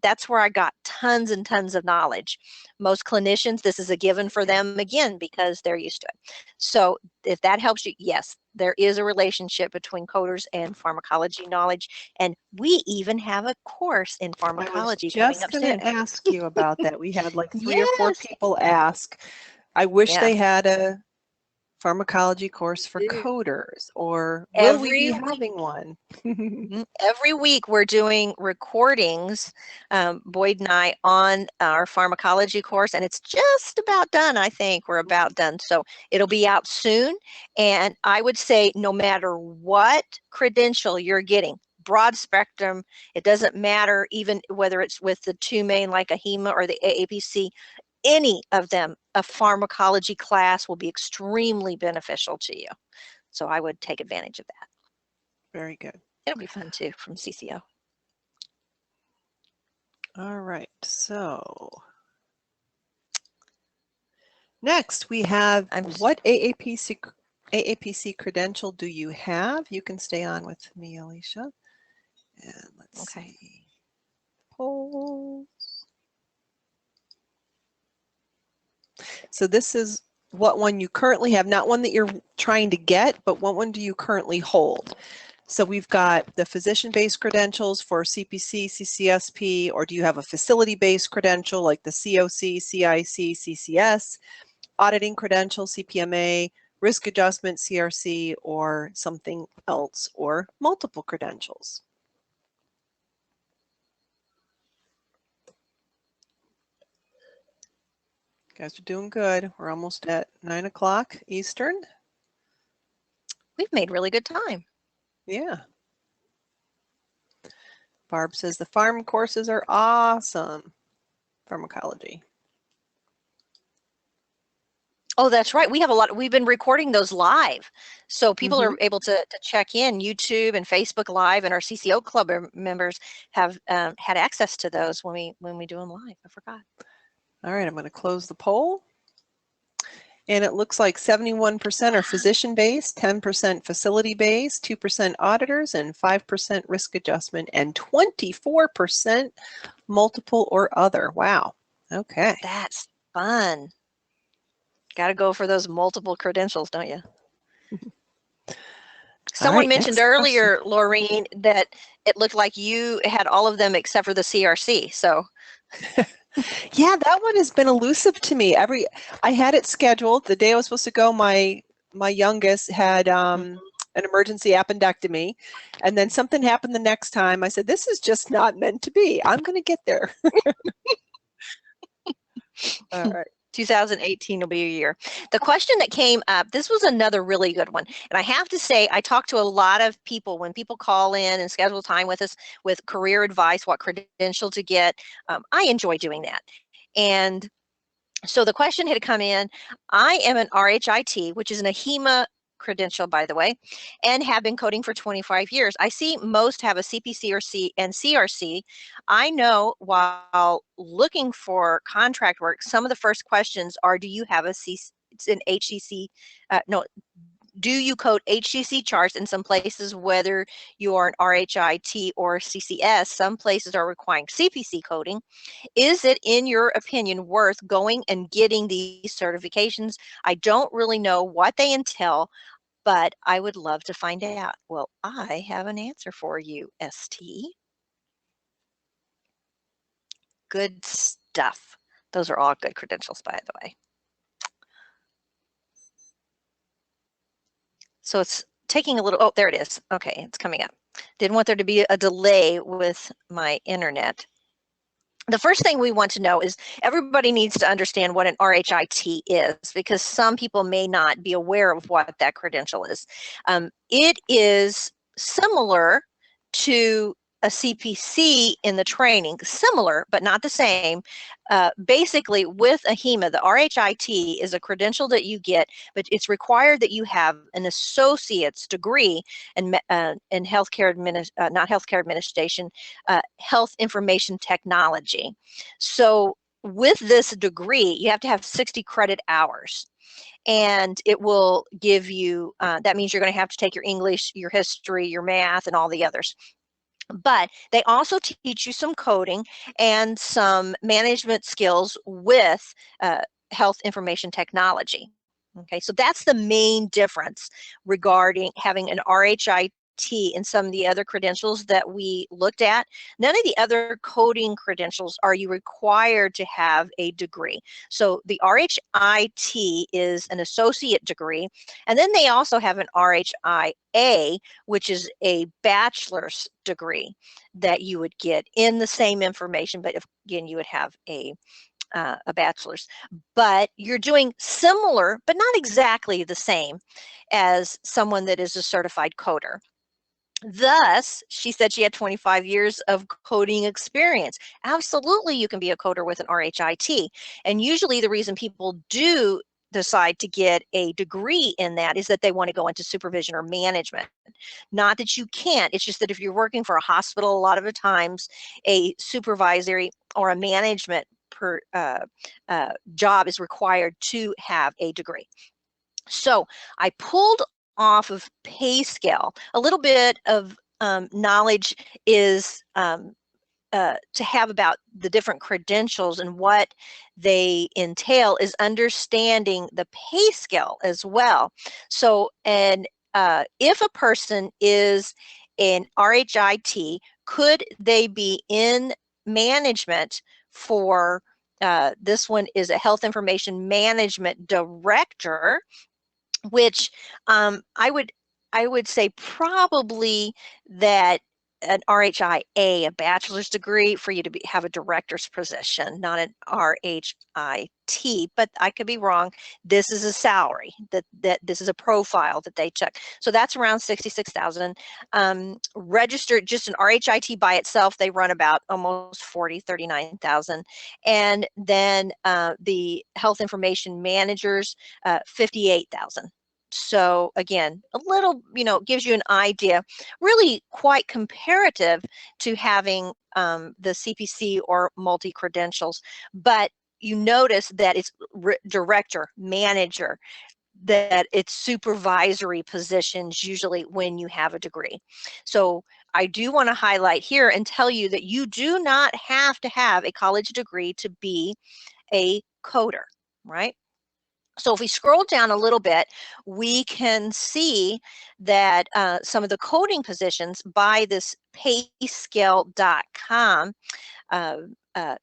that's where I got tons and tons of knowledge. Most clinicians, this is a given for them, again, because they're used to it. So if that helps you, yes, there is a relationship between coders and pharmacology knowledge. And we even have a course in pharmacology coming up soon. I was just going to ask you about that. We had like 3 or 4 Yes. people ask. I wish Yeah. they had a pharmacology course for coders, or will we be having one? Every week we're doing recordings, Boyd and I, on our pharmacology course, and it's just about done. I think we're about done. So it'll be out soon. And I would say no matter what credential you're getting, broad spectrum, it doesn't matter even whether it's with the 2 main like a HEMA or the AAPC, any of them, a pharmacology class will be extremely beneficial to you. So I would take advantage of that. Very good. It'll be fun too from CCO. All right, so next we have what AAPC credential do you have? You can stay on with me, Alicia. And let's see. Polls. So this is what one you currently have, not one that you're trying to get, but what one do you currently hold? So we've got the physician-based credentials for CPC, CCSP, or do you have a facility-based credential like the COC, CIC, CCS, auditing credential, CPMA, risk adjustment, CRC, or something else, or multiple credentials? You guys are doing good. We're almost at 9 o'clock Eastern. We've made really good time. Yeah. Barb says the pharm courses are awesome. Pharmacology. Oh, that's right. We have a lot. We've been recording those live. So people are able to check in YouTube and Facebook Live, and our CCO Club members have had access to those when we do them live. I forgot. All right, I'm going to close the poll. And it looks like 71% are physician-based, 10% facility-based, 2% auditors, and 5% risk adjustment, and 24% multiple or other. Wow. Okay. That's fun. Got to go for those multiple credentials, don't you? Someone mentioned earlier, Laureen, that it looked like you had all of them except for the CRC. So Yeah, that one has been elusive to me. I had it scheduled the day I was supposed to go. My youngest had an emergency appendectomy, and then something happened the next time. I said, "This is just not meant to be. I'm going to get there." All right. 2018 will be a year. The question that came up, this was another really good one. And I have to say, I talk to a lot of people when people call in and schedule time with us with career advice, what credential to get. I enjoy doing that. And so the question had come in, I am an RHIT, which is an AHEMA credential, by the way, and have been coding for 25 years. I see most have a CPC or CRC. I know while looking for contract work, some of the first questions are, do you have it's an HCC, no, do you code HCC charts in some places, whether you are an RHIT or CCS, some places are requiring CPC coding. Is it, in your opinion, worth going and getting these certifications? I don't really know what they entail, but I would love to find out. Well, I have an answer for you, ST. Good stuff. Those are all good credentials, by the way. So it's taking a little, oh, there it is. Okay, it's coming up. Didn't want there to be a delay with my internet. The first thing we want to know is everybody needs to understand what an RHIT is, because some people may not be aware of what that credential is. It is similar to a CPC in the training, similar but not the same. Basically, with AHEMA, the RHIT is a credential that you get, but it's required that you have an associate's degree in healthcare not healthcare administration, health information technology. So with this degree, you have to have 60 credit hours. And it will give you, that means you're going to have to take your English, your history, your math, and all the others. But they also teach you some coding and some management skills with health information technology. Okay, so that's the main difference regarding having an RHIT and some of the other credentials that we looked at. None of the other coding credentials are you required to have a degree. So the RHIT is an associate degree, and then they also have an RHIA, which is a bachelor's degree that you would get in the same information, but again, you would have a bachelor's. But you're doing similar, but not exactly the same as someone that is a certified coder. Thus, she said she had 25 years of coding experience. Absolutely, you can be a coder with an RHIT. And usually the reason people do decide to get a degree in that is that they want to go into supervision or management. Not that you can't, it's just that if you're working for a hospital, a lot of the times a supervisory or a management job is required to have a degree. So I pulled off of pay scale. A little bit of knowledge is to have about the different credentials and what they entail is understanding the pay scale as well. So, and if a person is an RHIT, could they be in management for, this one is a health information management director, which I would say probably that an RHIA, a bachelor's degree, for you to have a director's position, not an RHIT, but I could be wrong. This is a salary, that this is a profile that they check. So that's around 66,000. Registered, just an RHIT by itself, they run about almost 39,000. And then the health information managers, 58,000. So again, a little, gives you an idea, really quite comparative to having the CPC or multi-credentials. But you notice that it's director, manager, that it's supervisory positions usually when you have a degree. So I do want to highlight here and tell you that you do not have to have a college degree to be a coder, right? So if we scroll down a little bit, we can see that some of the coding positions by this payscale.com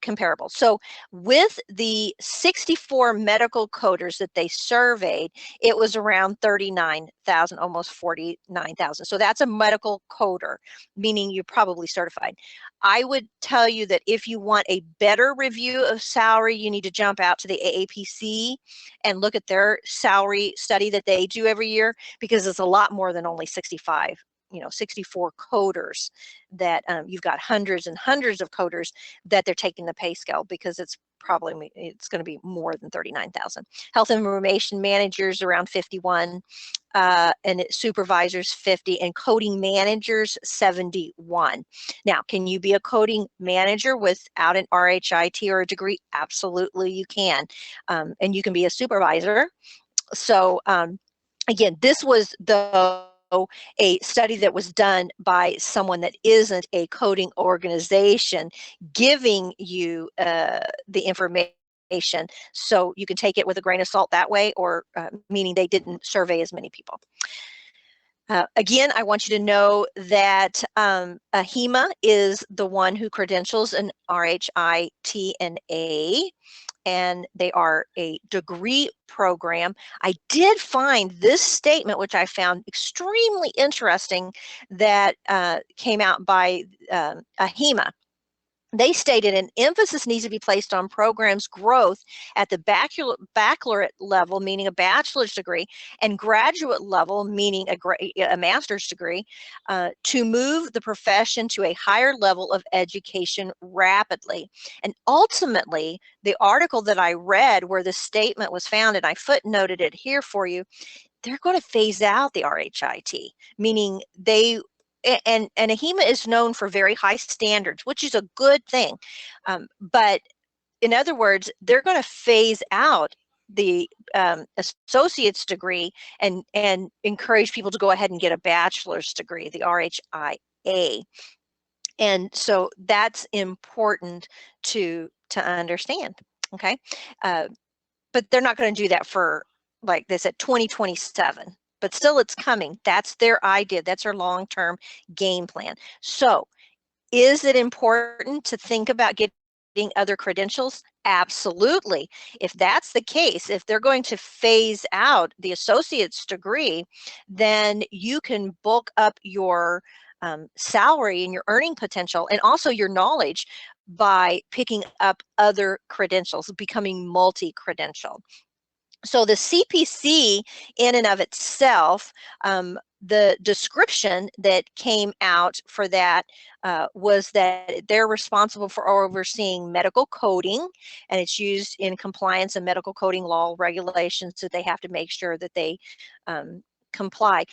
comparable. So with the 64 medical coders that they surveyed, it was around 39,000, almost 49,000. So that's a medical coder, meaning you're probably certified. I would tell you that if you want a better review of salary, you need to jump out to the AAPC and look at their salary study that they do every year, because it's a lot more than only 65. 64 coders, that you've got hundreds and hundreds of coders that they're taking the pay scale, because it's going to be more than 39,000. Health information managers around 51, and supervisors 50, and coding managers 71. Now, can you be a coding manager without an RHIT or a degree? Absolutely, you can, and you can be a supervisor. So again, this was a study that was done by someone that isn't a coding organization, giving you the information, so you can take it with a grain of salt that way, or meaning they didn't survey as many people. Again, I want you to know that HEMA is the one who credentials an RHIT and A, and they are a degree program. I did find this statement, which I found extremely interesting, that came out by HEMA. They stated an emphasis needs to be placed on programs growth at the baccalaureate level, meaning a bachelor's degree, and graduate level, meaning a master's degree, to move the profession to a higher level of education rapidly. And ultimately, the article that I read where the statement was found, and I footnoted it here for you, they're going to phase out the RHIT, meaning and AHEMA is known for very high standards, which is a good thing. But in other words, they're going to phase out the associate's degree and encourage people to go ahead and get a bachelor's degree, the RHIA. And so that's important to understand, okay? But they're not going to do that for, like they said, 2027. But still, it's coming. That's their idea. That's their long-term game plan. So is it important to think about getting other credentials? Absolutely. If that's the case, if they're going to phase out the associate's degree, then you can bulk up your salary and your earning potential, and also your knowledge, by picking up other credentials, becoming multi-credential. So the CPC in and of itself, the description that came out for that was that they're responsible for overseeing medical coding, and it's used in compliance and medical coding law regulations, that they have to make sure that they comply.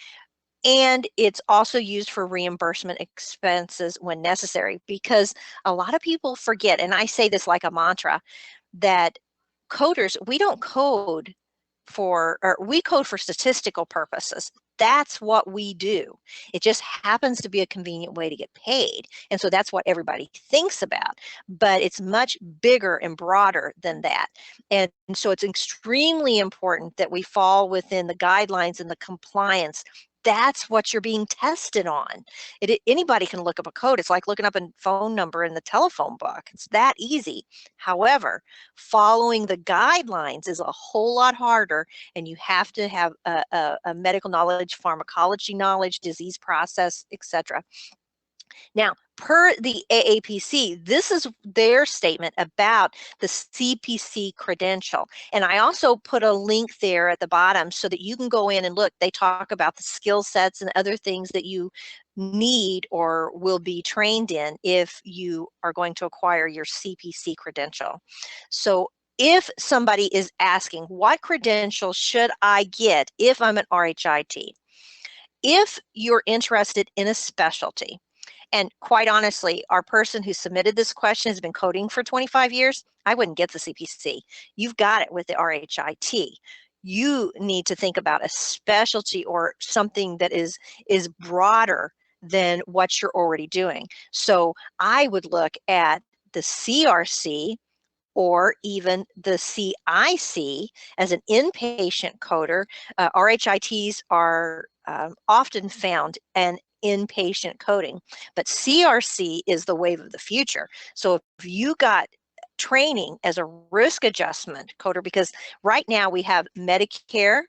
And it's also used for reimbursement expenses when necessary, because a lot of people forget, and I say this like a mantra, that coders, we don't code we code for statistical purposes. That's what we do. It just happens to be a convenient way to get paid. And so that's what everybody thinks about, but it's much bigger and broader than that. And so it's extremely important that we fall within the guidelines and the compliance. That's what you're being tested on. Anybody can look up a code. It's like looking up a phone number in the telephone book. It's that easy. However, following the guidelines is a whole lot harder, and you have to have a medical knowledge, pharmacology knowledge, disease process, etc. Now, per the AAPC, this is their statement about the CPC credential. And I also put a link there at the bottom so that you can go in and look. They talk about the skill sets and other things that you need or will be trained in if you are going to acquire your CPC credential. So if somebody is asking, what credentials should I get if I'm an RHIT? If you're interested in a specialty, and quite honestly, our person who submitted this question has been coding for 25 years, I wouldn't get the CPC. You've got it with the RHIT. You need to think about a specialty or something that is broader than what you're already doing. So I would look at the CRC or even the CIC as an inpatient coder. RHITs are often found, and inpatient coding. But CRC is the wave of the future. So if you got training as a risk adjustment coder, because right now we have Medicare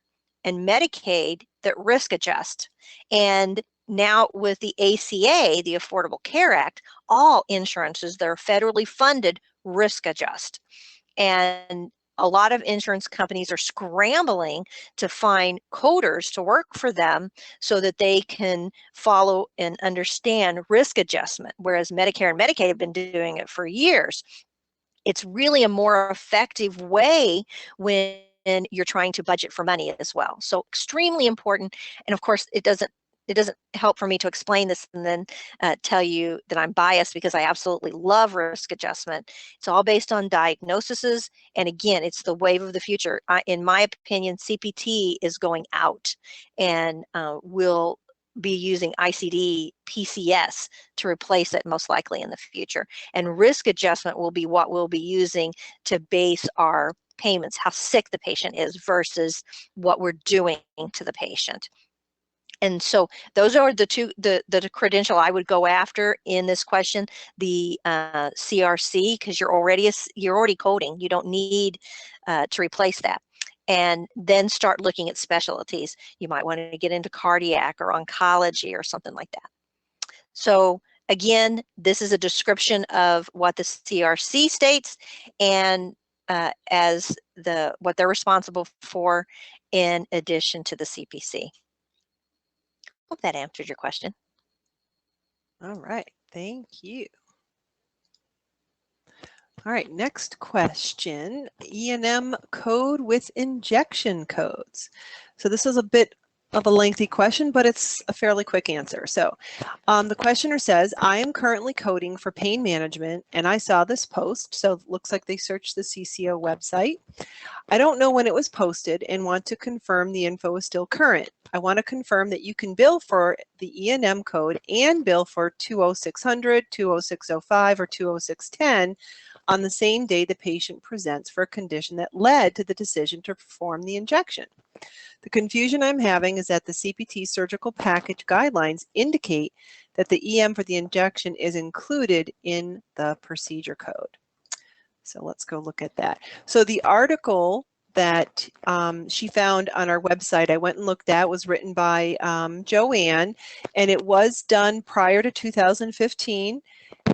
and Medicaid that risk adjust. And now with the ACA, the Affordable Care Act, all insurances that are federally funded risk adjust. And a lot of insurance companies are scrambling to find coders to work for them so that they can follow and understand risk adjustment, whereas Medicare and Medicaid have been doing it for years. It's really a more effective way when you're trying to budget for money as well. So extremely important. And of course, it doesn't help for me to explain this and then tell you that I'm biased, because I absolutely love risk adjustment. It's all based on diagnoses. And again, it's the wave of the future. In my opinion, CPT is going out, and will be using ICD PCS to replace it most likely in the future. And risk adjustment will be what we'll be using to base our payments, how sick the patient is versus what we're doing to the patient. And so those are the two, the credential I would go after in this question, the CRC, because you're already coding. You don't need to replace that. And then start looking at specialties. You might want to get into cardiac or oncology or something like that. So again, this is a description of what the CRC states and as what they're responsible for in addition to the CPC. Hope that answered your question. All right, thank you. All right, next question, E&M code with injection codes. So this is a bit of a lengthy question, but it's a fairly quick answer. So the questioner says, I am currently coding for pain management, and I saw this post. So it looks like they searched the CCO website. I don't know when it was posted and want to confirm the info is still current. I want to confirm that you can bill for the E&M code and bill for 20600, 20605, or 20610 on the same day the patient presents for a condition that led to the decision to perform the injection. The confusion I'm having is that the CPT surgical package guidelines indicate that the EM for the injection is included in the procedure code. So let's go look at that. So the article that she found on our website, I went and looked at, was written by Joanne, and it was done prior to 2015.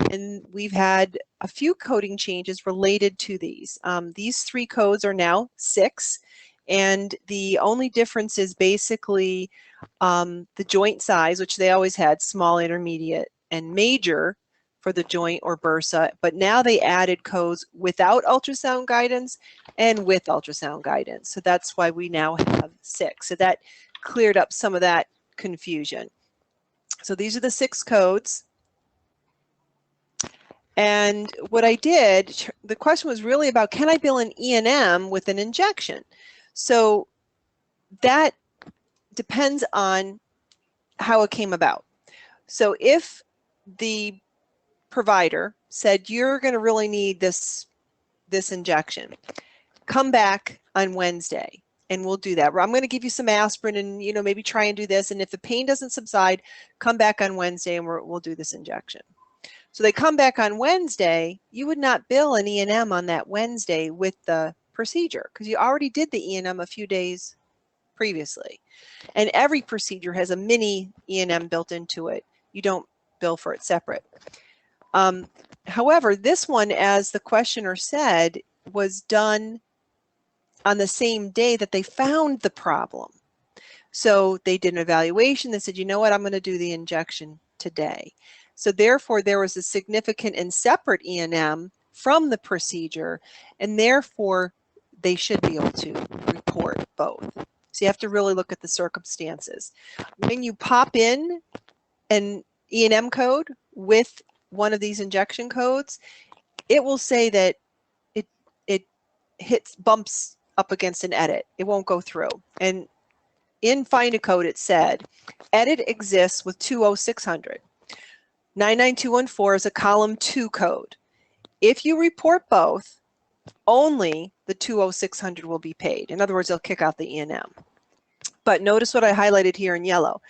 And we've had a few coding changes related to these. These three codes are now 6, and the only difference is basically the joint size, which they always had, small, intermediate, and major for the joint or bursa, but now they added codes without ultrasound guidance and with ultrasound guidance. So that's why we now have 6. So that cleared up some of that confusion. So these are the 6 codes. And what I did, the question was really about, can I bill an E&M with an injection? So that depends on how it came about. So if the provider said, you're going to really need this injection, come back on Wednesday and we'll do that. I'm going to give you some aspirin and, maybe try and do this. And if the pain doesn't subside, come back on Wednesday and we'll do this injection. So they come back on Wednesday, you would not bill an E&M on that Wednesday with the procedure because you already did the E&M a few days previously. And every procedure has a mini E&M built into it. You don't bill for it separate. However, this one, as the questioner said, was done on the same day that they found the problem. So they did an evaluation. They said, you know what, I'm going to do the injection today. So therefore, there was a significant and separate E&M from the procedure, and therefore, they should be able to report both. So you have to really look at the circumstances. When you pop in an E&M code with one of these injection codes, it will say that it bumps up against an edit. It won't go through. And in Find a Code, it said, edit exists with 20600. 99214 is a column 2 code. If you report both, only the 20600 will be paid. In other words, they'll kick out the E&M. But notice what I highlighted here in yellow.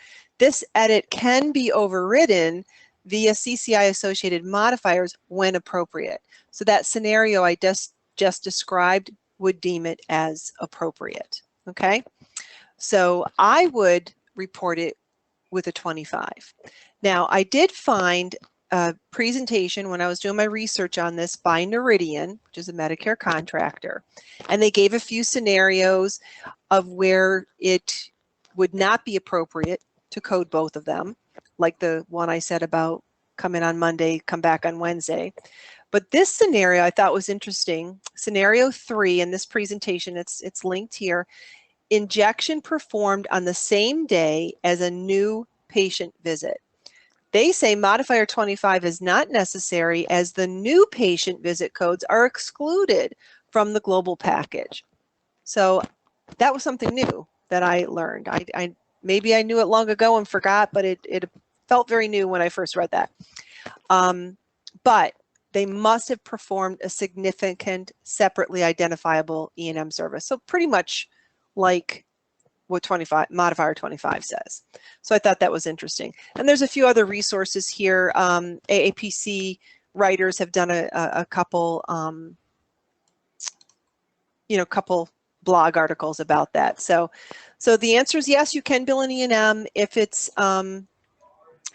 this edit can be overridden via CCI associated modifiers when appropriate. So that scenario I just described would deem it as appropriate. Okay, so I would report it with a 25. Now, I did find a presentation when I was doing my research on this by Noridian, which is a Medicare contractor, and they gave a few scenarios of where it would not be appropriate to code both of them, like the one I said about come in on Monday, come back on Wednesday. But this scenario I thought was interesting. Scenario 3 in this presentation, it's linked here. Injection performed on the same day as a new patient visit. They say modifier 25 is not necessary as the new patient visit codes are excluded from the global package. So that was something new that I learned. Maybe I knew it long ago and forgot, but it felt very new when I first read that. But they must have performed a significant separately identifiable E&M service. So pretty much like what modifier 25 says. So I thought that was interesting. And there's a few other resources here. AAPC writers have done a couple, couple blog articles about that. So the answer is yes, you can bill an E&M if it's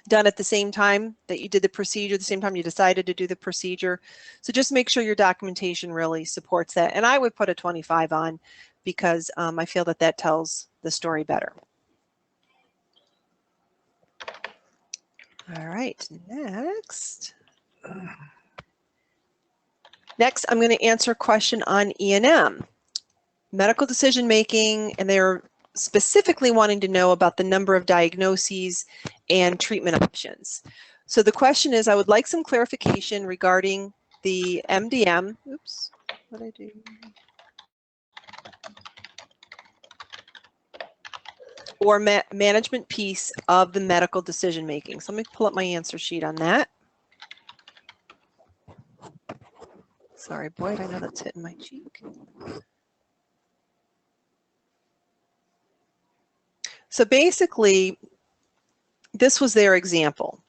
done at the same time that you did the procedure, the same time you decided to do the procedure. So just make sure your documentation really supports that. And I would put a 25 on because I feel that that tells the story better. All right, next. Next, I'm going to answer a question on E&M. Medical decision making, and they're specifically wanting to know about the number of diagnoses and treatment options. So the question is, I would like some clarification regarding the MDM. Oops, what did I do? Or management piece of the medical decision making. So let me pull up my answer sheet on that. Sorry, Boyd, I know that's hitting my cheek. So basically, this was their example.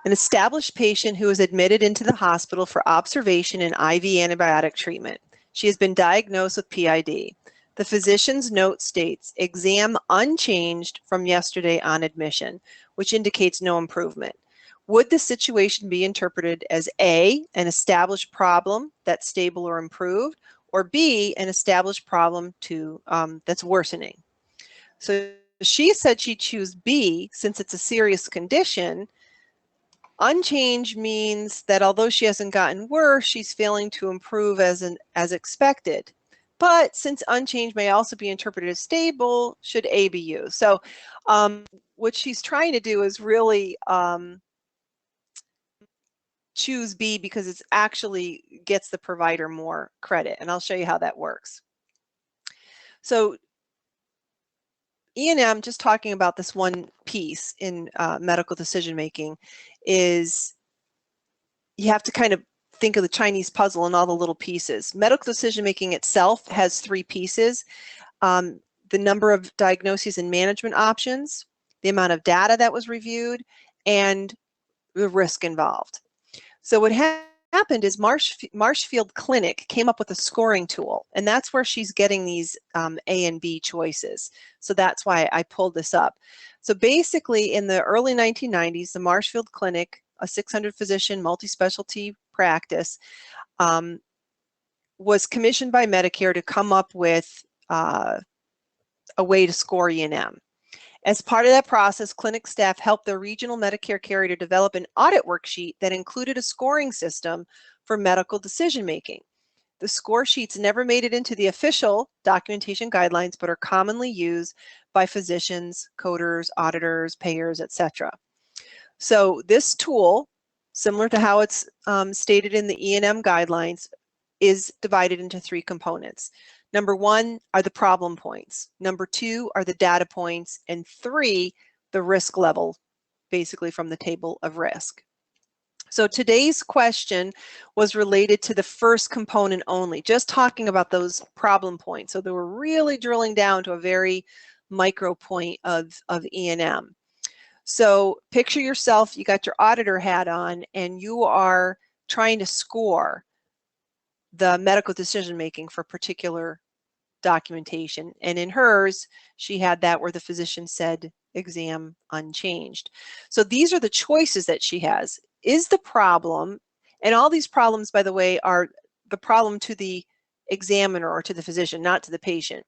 An established patient who was admitted into the hospital for observation and IV antibiotic treatment. She has been diagnosed with PID. The physician's note states, exam unchanged from yesterday on admission, which indicates no improvement. Would the situation be interpreted as A, an established problem that's stable or improved, or B, an established problem that's worsening? So she said she'd choose B since it's a serious condition. Unchanged means that although she hasn't gotten worse, she's failing to improve as expected. But since unchanged may also be interpreted as stable, should A be used? So what she's trying to do is really choose B because it actually gets the provider more credit. And I'll show you how that works. So E&M, just talking about this one piece in medical decision making, is you have to kind of think of the Chinese puzzle and all the little pieces. Medical decision making itself has 3 pieces. The number of diagnoses and management options, the amount of data that was reviewed, and the risk involved. So what happened is Marshfield Clinic came up with a scoring tool, and that's where she's getting these A and B choices. So that's why I pulled this up. So basically in the early 1990s, the Marshfield Clinic, a 600 physician multi-specialty practice, was commissioned by Medicare to come up with a way to score E&M. As part of that process, clinic staff helped the regional Medicare carrier to develop an audit worksheet that included a scoring system for medical decision making. The score sheets never made it into the official documentation guidelines, but are commonly used by physicians, coders, auditors, payers, etc. So this tool, similar to how it's stated in the E&M guidelines, is divided into 3 components. Number 1 are the problem points. Number 2 are the data points. And 3, the risk level, basically from the table of risk. So today's question was related to the first component only, just talking about those problem points. So they were really drilling down to a very micro point of E&M. So picture yourself, you got your auditor hat on, and you are trying to score the medical decision making for particular documentation. And in hers, she had that where the physician said exam unchanged. So these are the choices that she has. Is the problem, and all these problems, by the way, are the problem to the examiner or to the physician, not to the patient.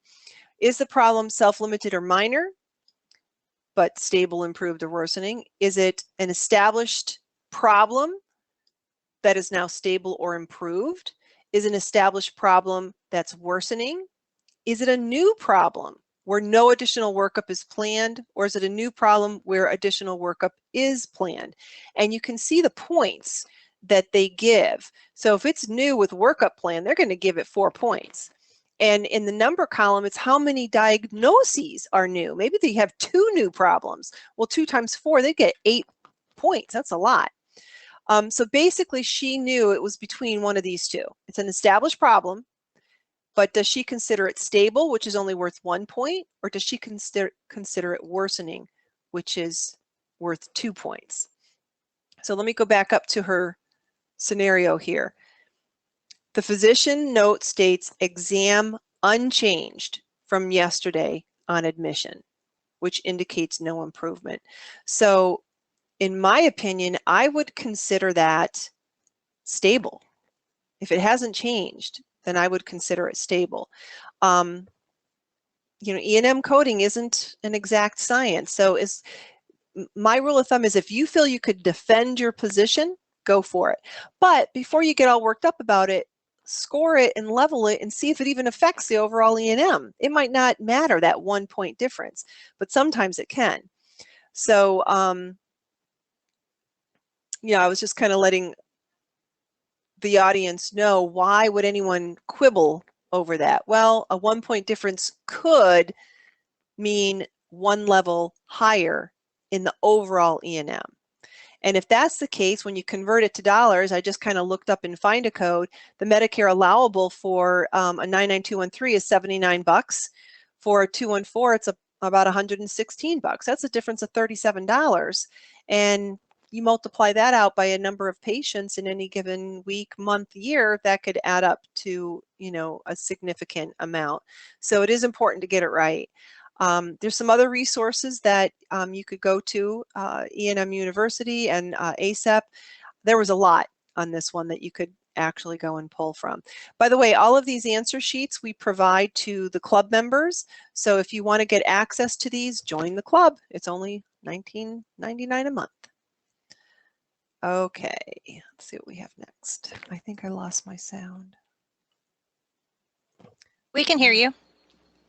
Is the problem self-limited or minor, but stable, improved, or worsening? Is it an established problem that is now stable or improved? Is an established problem that's worsening? Is it a new problem where no additional workup is planned, or is it a new problem where additional workup is planned? And you can see the points that they give. So if it's new with workup plan, they're going to give it 4 points. And in the number column, it's how many diagnoses are new. Maybe they have 2 new problems. Well, 2 times 4, they get 8 points. That's a lot. So basically, she knew it was between one of these two. It's an established problem, but does she consider it stable, which is only worth 1 point, or does she consider it worsening, which is worth 2 points? So let me go back up to her scenario here. The physician note states exam unchanged from yesterday on admission, which indicates no improvement. So in my opinion, I would consider that stable. If it hasn't changed, then I would consider it stable. E&M coding isn't an exact science. So my rule of thumb is if you feel you could defend your position, go for it. But before you get all worked up about it, score it and level it and see if it even affects the overall E&M. It might not matter, that 1 point difference, but sometimes it can. So, I was just kind of letting the audience know, why would anyone quibble over that? Well, a 1 point difference could mean 1 level higher in the overall E&M. And if that's the case, when you convert it to dollars, I just kind of looked up in Find a Code, the Medicare allowable for a 99213 is $79. For a 214, it's about $116. That's a difference of $37. And you multiply that out by a number of patients in any given week, month, year, that could add up to, a significant amount. So it is important to get it right. There's some other resources that you could go to, E&M University and ASAP. There was a lot on this one that you could actually go and pull from. By the way, all of these answer sheets we provide to the club members. So if you want to get access to these, join the club. It's only $19.99 a month. Okay, let's see what we have next. I think I lost my sound. We can hear you.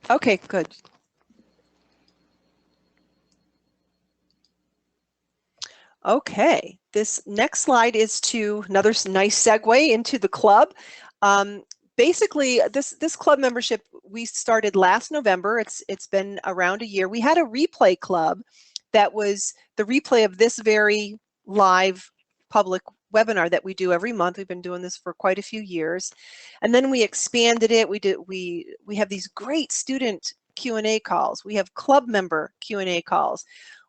Okay, good. Okay, this next slide is to another nice segue into the club. Basically, this club membership we started last November. It's been around a year. We had a replay club that was the replay of this very live public webinar that we do every month. We've been doing this for quite a few years, and then we expanded it. We have these great student Q&A calls. We have club member Q&A calls.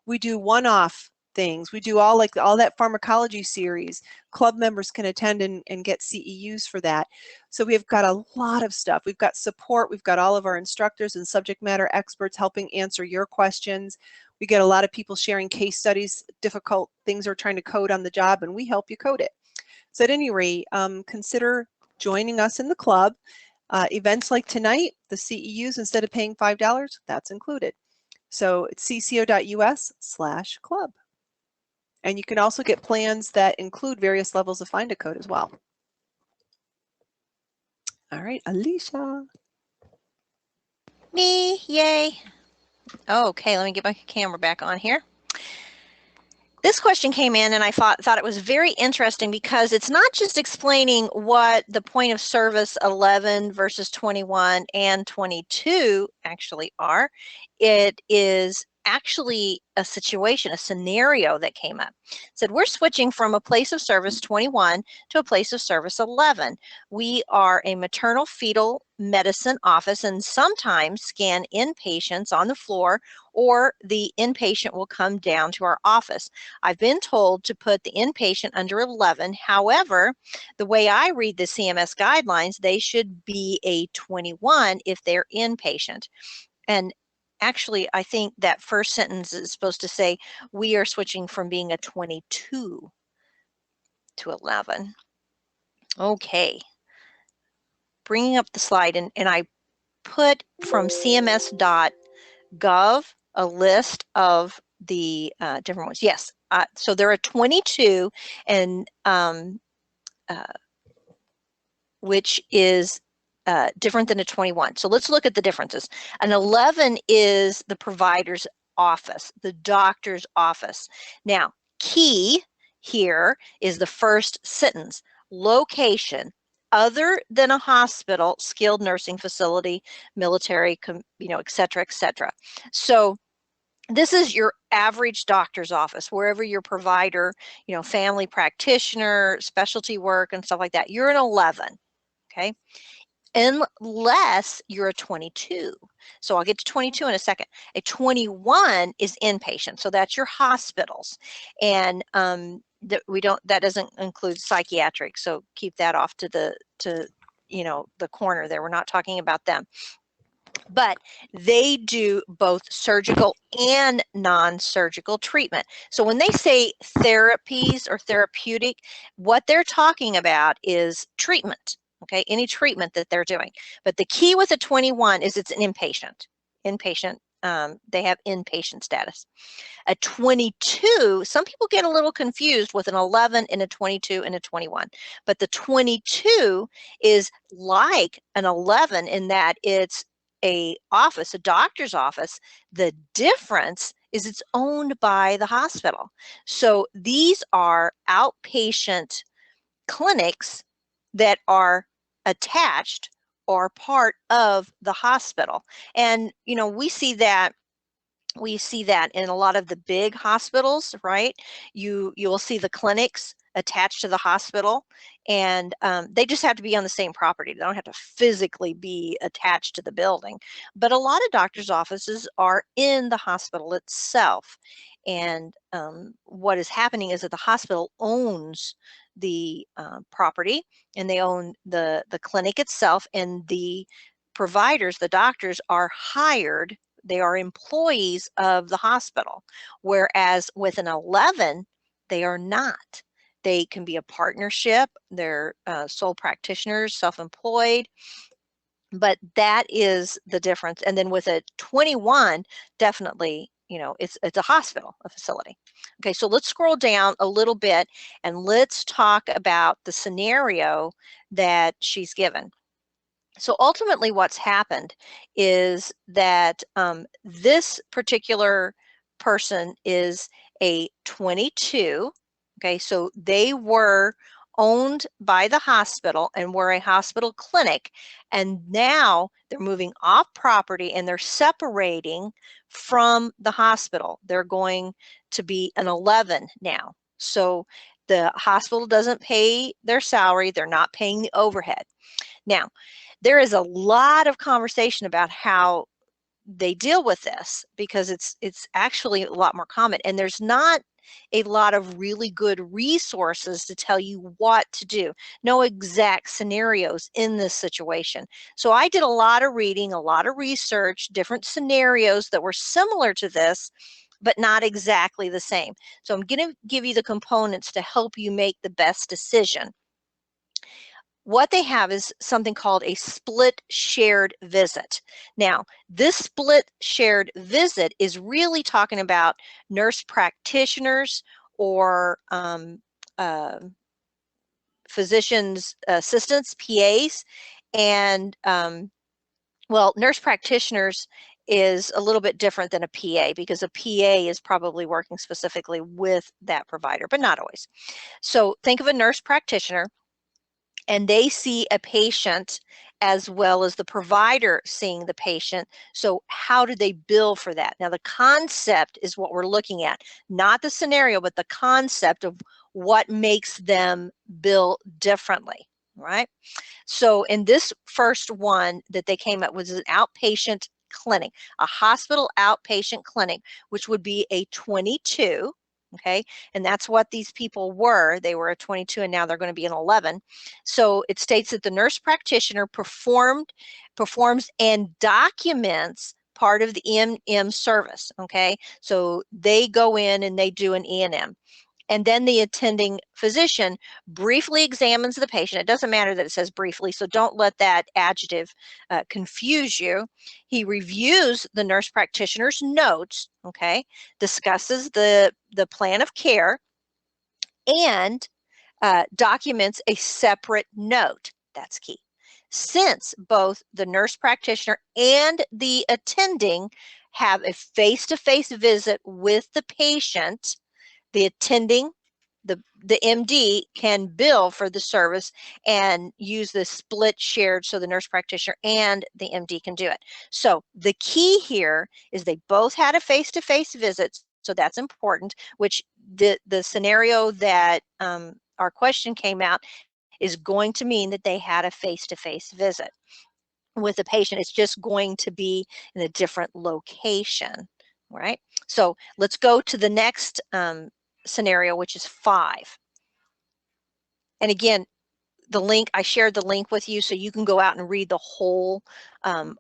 We do one-off things. We do all that pharmacology series. Club members can attend and get CEUs for that. So we've got a lot of stuff. We've got support. We've got all of our instructors and subject matter experts helping answer your questions. We get a lot of people sharing case studies, difficult things they're trying to code on the job, and we help you code it. So at any rate, consider joining us in the club. Events like tonight, the CEUs, instead of paying $5, that's included. So it's cco.us/club. And you can also get plans that include various levels of Find a Code as well. All right, Alicia. Me, yay. Okay, let me get my camera back on here. This question came in and I thought it was very interesting because it's not just explaining what the point of service 11 versus 21 and 22 actually are. It is actually a situation, a scenario that came up. It said, we're switching from a place of service 21 to a place of service 11. We are a maternal fetal medicine office and sometimes scan inpatients on the floor, or the inpatient will come down to our office. I've been told to put the inpatient under 11. However, the way I read the CMS guidelines, they should be a 21 if they're inpatient. And actually, I think that first sentence is supposed to say, we are switching from being a 22 to 11. Okay. Bringing up the slide, and I put from cms.gov a list of the different ones. Yes, so there are 22, and which is different than a 21. So let's look at the differences. An 11 is the provider's office, the doctor's office. Now, key here is the first sentence: location other than a hospital, skilled nursing facility, military, et cetera, et cetera. So this is your average doctor's office, wherever your provider, family practitioner, specialty work, and stuff like that. You're an 11. Okay, unless you're a 22. So I'll get to 22 in a second. A 21 is inpatient, so that's your hospitals, and that doesn't include psychiatric. So keep that off to the corner there. We're not talking about them. But they do both surgical and non-surgical treatment. So when they say therapies or therapeutic, what they're talking about is treatment, okay? Any treatment that they're doing. But the key with a 21 is it's an inpatient. They have inpatient status. A 22, some people get a little confused with an 11 and a 22 and a 21. But the 22 is like an 11 in that it's a doctor's office. The difference is it's owned by the hospital. So these are outpatient clinics that are attached or part of the hospital. And we see that in a lot of the big hospitals, right? You'll see the clinics attached to the hospital, and they just have to be on the same property. They don't have to physically be attached to the building. But a lot of doctors' offices are in the hospital itself. And what is happening is that the hospital owns the property, and they own the clinic itself, and the providers, the doctors, are hired. They are employees of the hospital, whereas with an 11, they are not. They can be a partnership, they're sole practitioners, self-employed, but that is the difference. And then with a 21, definitely, it's a hospital, a facility. Okay, so let's scroll down a little bit and let's talk about the scenario that she's given. So ultimately what's happened is that this particular person is a 22. Okay, so they were owned by the hospital and were a hospital clinic, and now they're moving off property and they're separating from the hospital. They're going to be an 11 now. So the hospital doesn't pay their salary, they're not paying the overhead. Now, there is a lot of conversation about how they deal with this, because it's actually a lot more common, and there's not a lot of really good resources to tell you what to do. No exact scenarios in this situation. So I did a lot of reading, a lot of research, different scenarios that were similar to this, but not exactly the same. So I'm going to give you the components to help you make the best decision. What they have is something called a split shared visit. Now, this split shared visit is really talking about nurse practitioners or physicians assistants, PAs, and well, nurse practitioners is a little bit different than a PA, because a PA is probably working specifically with that provider, but not always. So think of a nurse practitioner, and they see a patient as well as the provider seeing the patient. So how do they bill for that? Now, the concept is what we're looking at, not the scenario, but the concept of what makes them bill differently, right? So in this first one that they came up with is an outpatient clinic, a hospital outpatient clinic, which would be a 22. Okay, and that's what these people were. They were a 22 and now they're going to be an 11. So it states that the nurse practitioner performs and documents part of the E&M service. Okay, so they go in and they do an E&M. And then the attending physician briefly examines the patient. It doesn't matter that it says briefly, so don't let that adjective confuse you. He reviews the nurse practitioner's notes, okay, discusses the plan of care, and documents a separate note. That's key. Since both the nurse practitioner and the attending have a face-to-face visit with the patient, the attending, the MD can bill for the service and use the split shared so the nurse practitioner and the MD can do it. So the key here is they both had a face-to-face visit, so that's important, which the scenario that our question came out is going to mean that they had a face-to-face visit with the patient. It's just going to be in a different location, right? So let's go to the next scenario, which is 5. And again, the link, I shared the link with you so you can go out and read the whole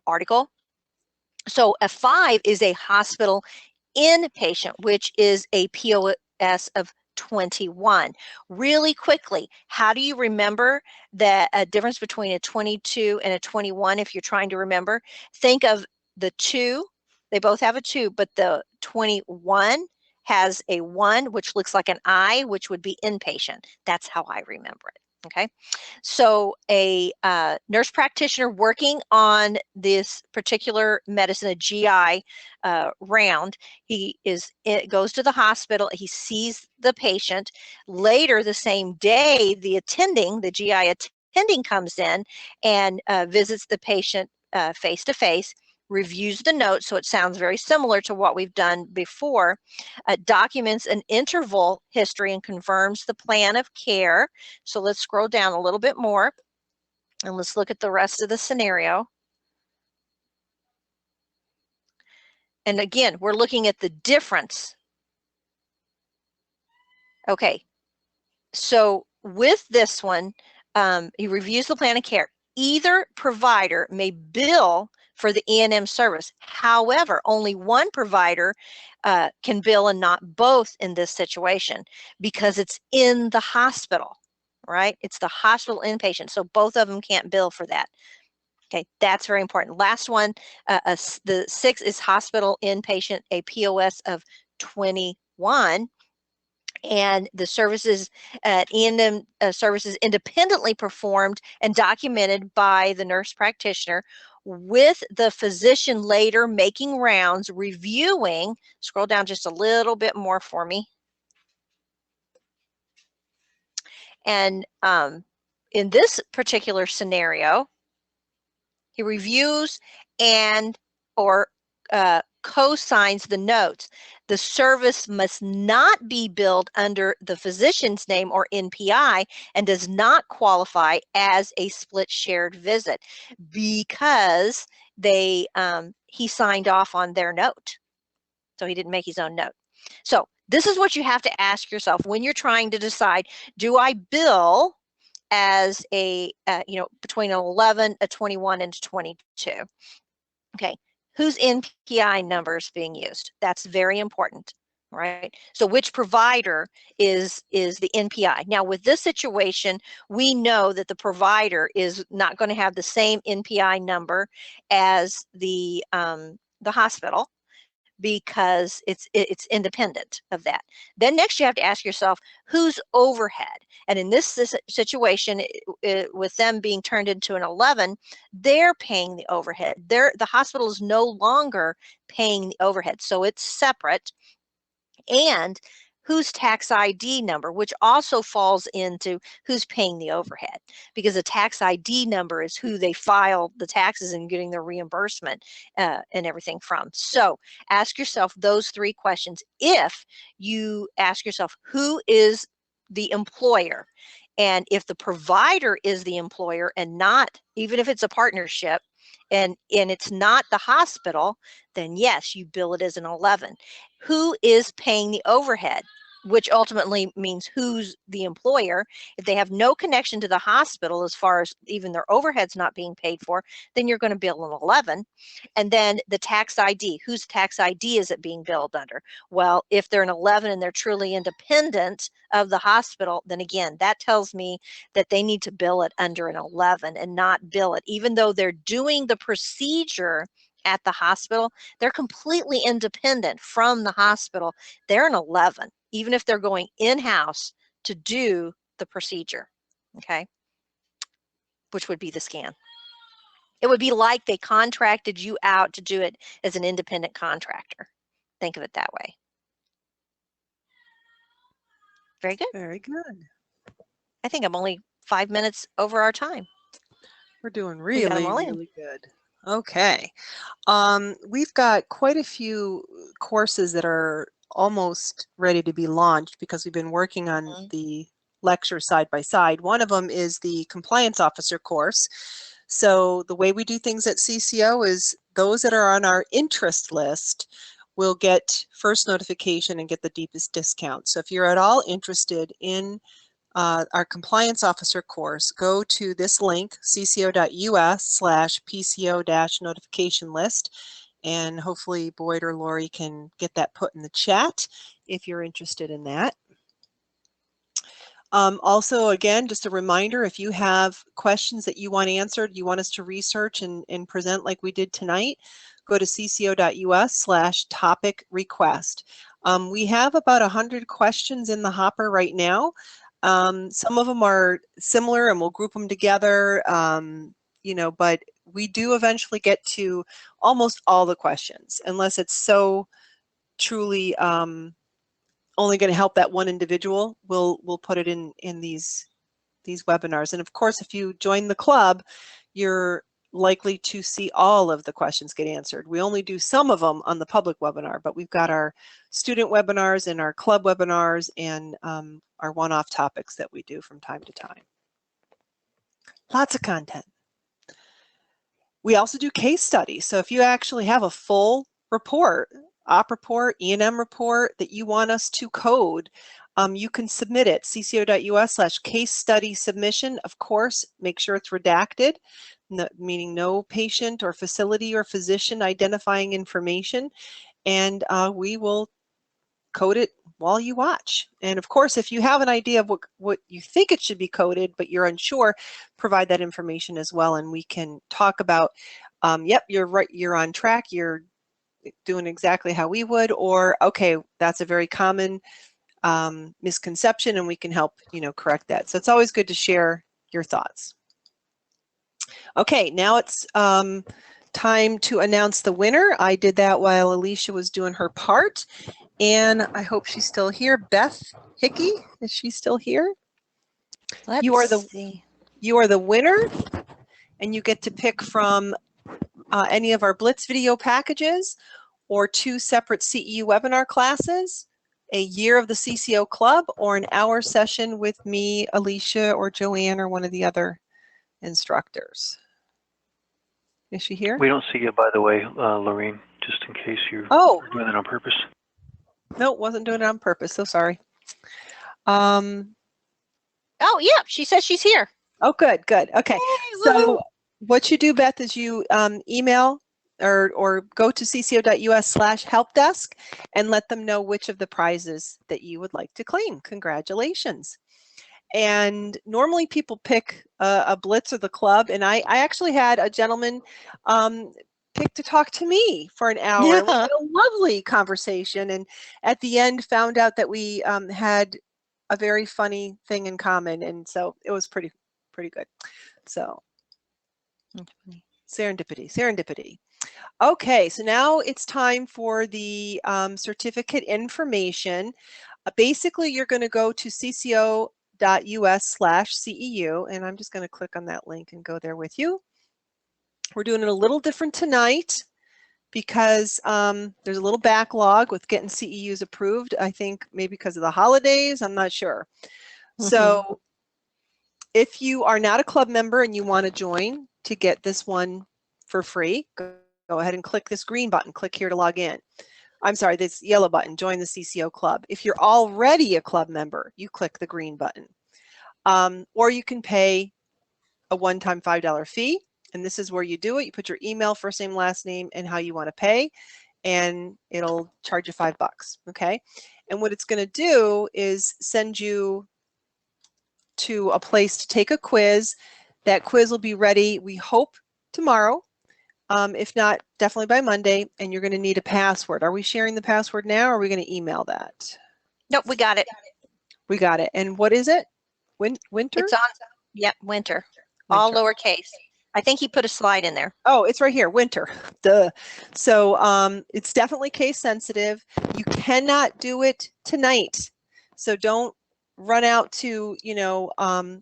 article. So a 5 is a hospital inpatient, which is a POS of 21. Really quickly, how do you remember that a difference between a 22 and a 21 if you're trying to remember? Think of the 2, they both have a 2, but the 21 has a 1, which looks like an I, which would be inpatient. That's how I remember it. Okay, so a nurse practitioner working on this particular medicine, a GI round, it goes to the hospital, he sees the patient. Later the same day, the GI attending comes in and visits the patient face to face, reviews the notes, so it sounds very similar to what we've done before, documents an interval history and confirms the plan of care. So let's scroll down a little bit more and let's look at the rest of the scenario. And again, we're looking at the difference. Okay, so with this one, he reviews the plan of care. Either provider may bill for the E&M service. However, only one provider can bill and not both in this situation because it's in the hospital, right? It's the hospital inpatient, so both of them can't bill for that. Okay, that's very important. Last one, the 6 is hospital inpatient, a POS of 21. And the services E&M services independently performed and documented by the nurse practitioner, with the physician later making rounds, reviewing. Scroll down just a little bit more for me. And in this particular scenario, he reviews and or co-signs the notes. The service must not be billed under the physician's name or NPI and does not qualify as a split shared visit because he signed off on their note. So he didn't make his own note. So this is what you have to ask yourself when you're trying to decide, do I bill as a, between an 11, a 21, and a 22? Okay, whose NPI number is being used? That's very important, right? So which provider is the NPI? Now with this situation, we know that the provider is not going to have the same NPI number as the hospital, because it's independent of that. Then next you have to ask yourself, who's overhead? And in this situation, with them being turned into an 11, they're paying the overhead. The hospital is no longer paying the overhead, so it's separate. And whose tax ID number, which also falls into who's paying the overhead, because a tax ID number is who they file the taxes and getting their reimbursement and everything from. So ask yourself those 3 questions. If you ask yourself, who is the employer? And if the provider is the employer and not, even if it's a partnership, and it's not the hospital, then yes, you bill it as an 11. Who is paying the overhead? Which ultimately means who's the employer. If they have no connection to the hospital as far as even their overhead's not being paid for, then you're going to bill an 11. And then the tax ID, whose tax ID is it being billed under? Well, if they're an 11 and they're truly independent of the hospital, then again, that tells me that they need to bill it under an 11 and not bill it, even though they're doing the procedure at the hospital, they're completely independent from the hospital. They're an 11, even if they're going in-house to do the procedure, okay? Which would be the scan. It would be like they contracted you out to do it as an independent contractor. Think of it that way. Very good. Very good. I think I'm only 5 minutes over our time. We're doing We got 'em really, all in. really good. Okay. We've got quite a few courses that are almost ready to be launched because we've been working on the lecture side by side. One of them is the compliance officer course. So the way we do things at CCO is those that are on our interest list will get first notification and get the deepest discount. So if you're at all interested in our compliance officer course, go to this link, cco.us/PCO-notification list, and hopefully Boyd or Lori can get that put in the chat if you're interested in that. Also, again, just a reminder, if you have questions that you want answered, you want us to research and present like we did tonight, go to cco.us/topic request. We have about 100 questions in the hopper right now. Some of them are similar and we'll group them together, you know, but we do eventually get to almost all the questions, unless it's so truly only going to help that one individual. We'll put it in these webinars. And of course, if you join the club, you're likely to see all of the questions get answered. We only do some of them on the public webinar, but we've got our student webinars and our club webinars and our one-off topics that we do from time to time. Lots of content. We also do case studies. So if you actually have a full report, op report, E&M report that you want us to code, you can submit it, cco.us/case study submission. Of course, make sure it's redacted, meaning no patient or facility or physician identifying information, and we will code it while you watch. And of course, if you have an idea of what you think it should be coded, but you're unsure, provide that information as well, and we can talk about, yep, you're right, you're on track, you're doing exactly how we would, or okay, that's a very common misconception, and we can help, you know, correct that. So it's always good to share your thoughts. Okay, now it's time to announce the winner. I did that while Alicia was doing her part, and I hope she's still here. Beth Hickey, is she still here? You are the winner, and you get to pick from any of our Blitz video packages or 2 separate CEU webinar classes, a year of the CCO Club, or an hour session with me, Alicia, or Joanne, or one of the other instructors. Is she here? We don't see you, by the way, Lorraine, just in case you're doing it on purpose. No, wasn't doing it on purpose, so sorry. Oh, yeah, she says she's here. Oh, good, good. Okay. Yay, so what you do, Beth, is you email or go to cco.us/helpdesk and let them know which of the prizes that you would like to claim. Congratulations. And normally people pick a Blitz or the club, and I actually had a gentleman pick to talk to me for an hour. Yeah. We had a lovely conversation, and at the end found out that we had a very funny thing in common, and so it was pretty good. So serendipity. Okay, so now it's time for the certificate information. Basically, you're going to go to cco.us/CEU, and I'm just going to click on that link and go there with you. We're doing it a little different tonight because there's a little backlog with getting CEUs approved. I think maybe because of the holidays, I'm not sure. So if you are not a club member and you want to join to get this one for free, go ahead and click this green button, click here to log in. I'm sorry, this yellow button, join the CCO club. If you're already a club member, you click the green button. Or you can pay a one-time $5 fee, and this is where you do it. You put your email, first name, last name, and how you want to pay, and it'll charge you $5, okay? And what it's going to do is send you to a place to take a quiz. That quiz will be ready, we hope, tomorrow. If not, definitely by Monday, and you're going to need a password. Are we sharing the password now, or are we going to email that? Nope, we got it. We got it. And what is it? Winter? It's on, yep, winter. All lowercase. I think he put a slide in there. Oh, it's right here, winter. Duh. So it's definitely case sensitive. You cannot do it tonight. So don't run out to, you know,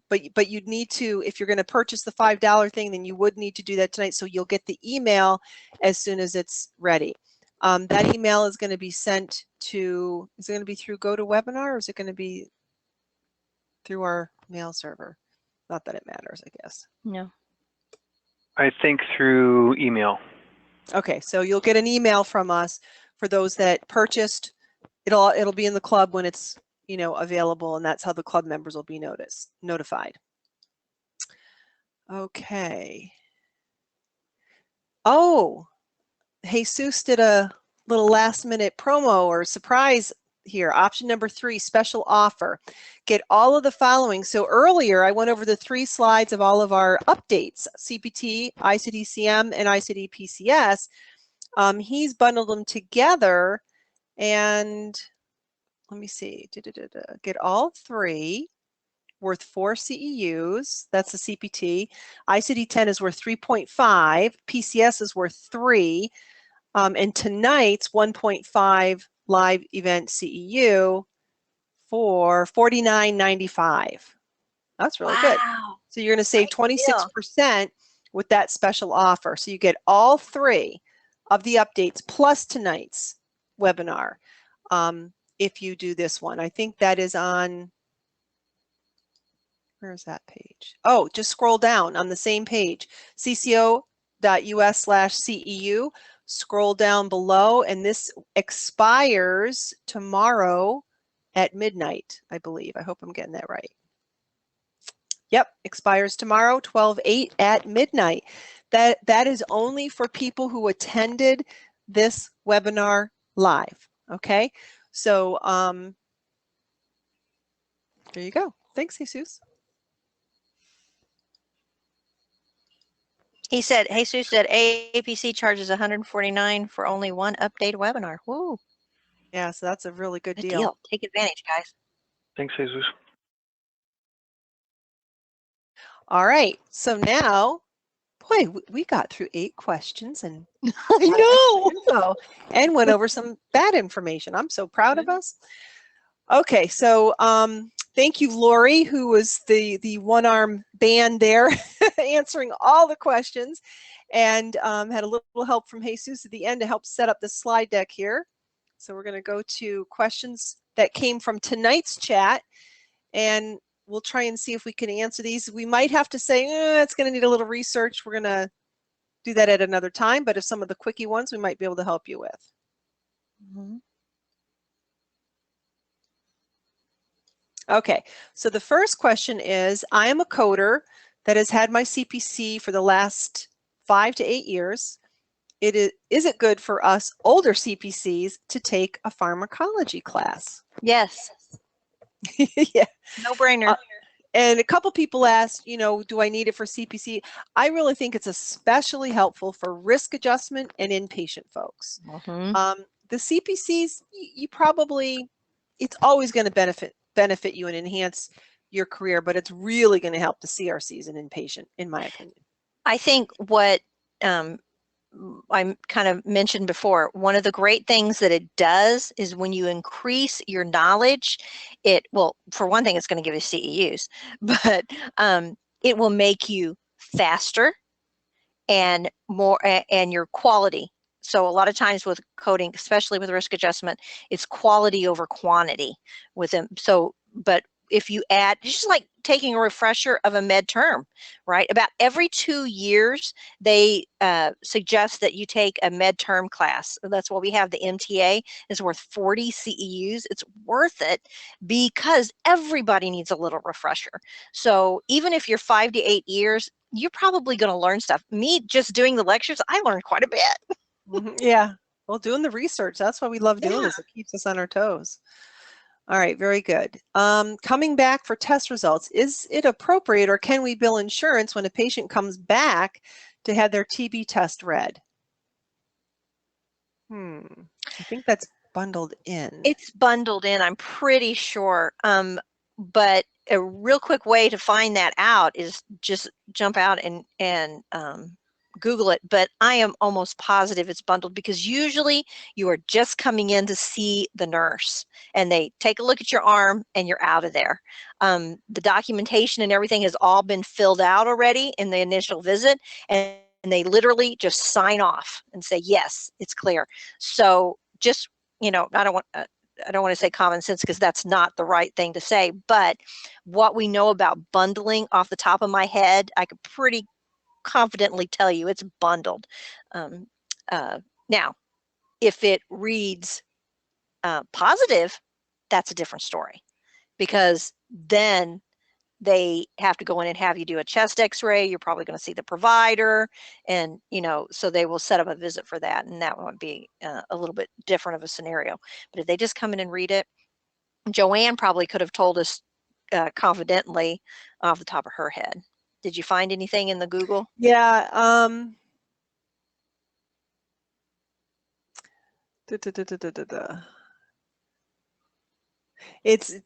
but you'd need to, if you're going to purchase the $5 thing, then you would need to do that tonight. So you'll get the email as soon as it's ready. That email is going to be sent to, is it going to be through GoToWebinar, or is it going to be through our mail server? Not that it matters, I guess. No. I think through email. Okay, so you'll get an email from us for those that purchased. It'll be in the club when it's, you know, available, and that's how the club members will be notified. Okay. Oh, Jesus did a little last minute promo or surprise here. Option number 3, special offer. Get all of the following. So earlier I went over the 3 slides of all of our updates, CPT, ICD-CM, and ICD-PCS. He's bundled them together, and let me see, get all 3 worth 4 CEUs. That's the CPT. ICD-10 is worth 3.5. PCS is worth 3. And tonight's 1.5 live event CEU for $49.95. That's really good. So you're going to save 26% with that special offer. So you get all 3 of the updates plus tonight's webinar if you do this one. I think that is on, where's that page? Oh, just scroll down on the same page, cco.us/CEU. Scroll down below, and this expires tomorrow at midnight, I believe. I hope I'm getting that right. Yep, expires tomorrow, 12/8 at midnight. That is only for people who attended this webinar live, okay? So there you go. Thanks, Jesus. He said, Jesus said AAPC charges $149 for only one update webinar. Woo. Yeah, so that's a really good Good deal. deal. Take advantage, guys. Thanks, Jesus. All right, so now, boy, we got through 8 questions and I know. and went over some bad information. I'm so proud of us. Okay, so thank you, Lori, who was the one-arm band there answering all the questions, and had a little help from Jesus at the end to help set up the slide deck here. So we're going to go to questions that came from tonight's chat, and we'll try and see if we can answer these. We might have to say, it's going to need a little research. We're going to do that at another time, but if some of the quickie ones, we might be able to help you with. Okay, so the first question is, I am a coder that has had my CPC for the last 5 to 8 years. Is it good for us older CPCs to take a pharmacology class? Yes. Yeah. No brainer. And a couple people asked, you know, do I need it for CPC? I really think it's especially helpful for risk adjustment and inpatient folks. The CPCs, you probably, it's always going to benefit you and enhance your career, but it's really going to help the CRCs and inpatient, in my opinion. I think what I kind of mentioned before, one of the great things that it does is when you increase your knowledge, well, for one thing, it's going to give you CEUs, but it will make you faster and more, and your quality. So a lot of times with coding, especially with risk adjustment, it's quality over quantity with them. So, but if you add, it's just like taking a refresher of a med term, right? About every 2 years, they suggest that you take a med term class. That's why we have the MTA is worth 40 CEUs. It's worth it because everybody needs a little refresher. So even if you're 5 to 8 years, you're probably going to learn stuff. Me just doing the lectures, I learned quite a bit. Yeah. Well, doing the research, that's what we love doing, is it keeps us on our toes. All right, very good. Coming back for test results, is it appropriate or can we bill insurance when a patient comes back to have their TB test read? I think that's bundled in. It's bundled in, I'm pretty sure. But a real quick way to find that out is just jump out and Google it. But I am almost positive it's bundled because usually you are just coming in to see the nurse and they take a look at your arm and you're out of there. The documentation and everything has all been filled out already in the initial visit, and they literally just sign off and say, yes, it's clear. So just, I don't want to say common sense because that's not the right thing to say, but what we know about bundling off the top of my head, I could pretty confidently tell you it's bundled. Now, if it reads positive, that's a different story because then they have to go in and have you do a chest x-ray. You're probably going to see the provider and, so they will set up a visit for that. And that would be a little bit different of a scenario. But if they just come in and read it, Joanne probably could have told us confidently off the top of her head. Did you find anything in the Google? Yeah.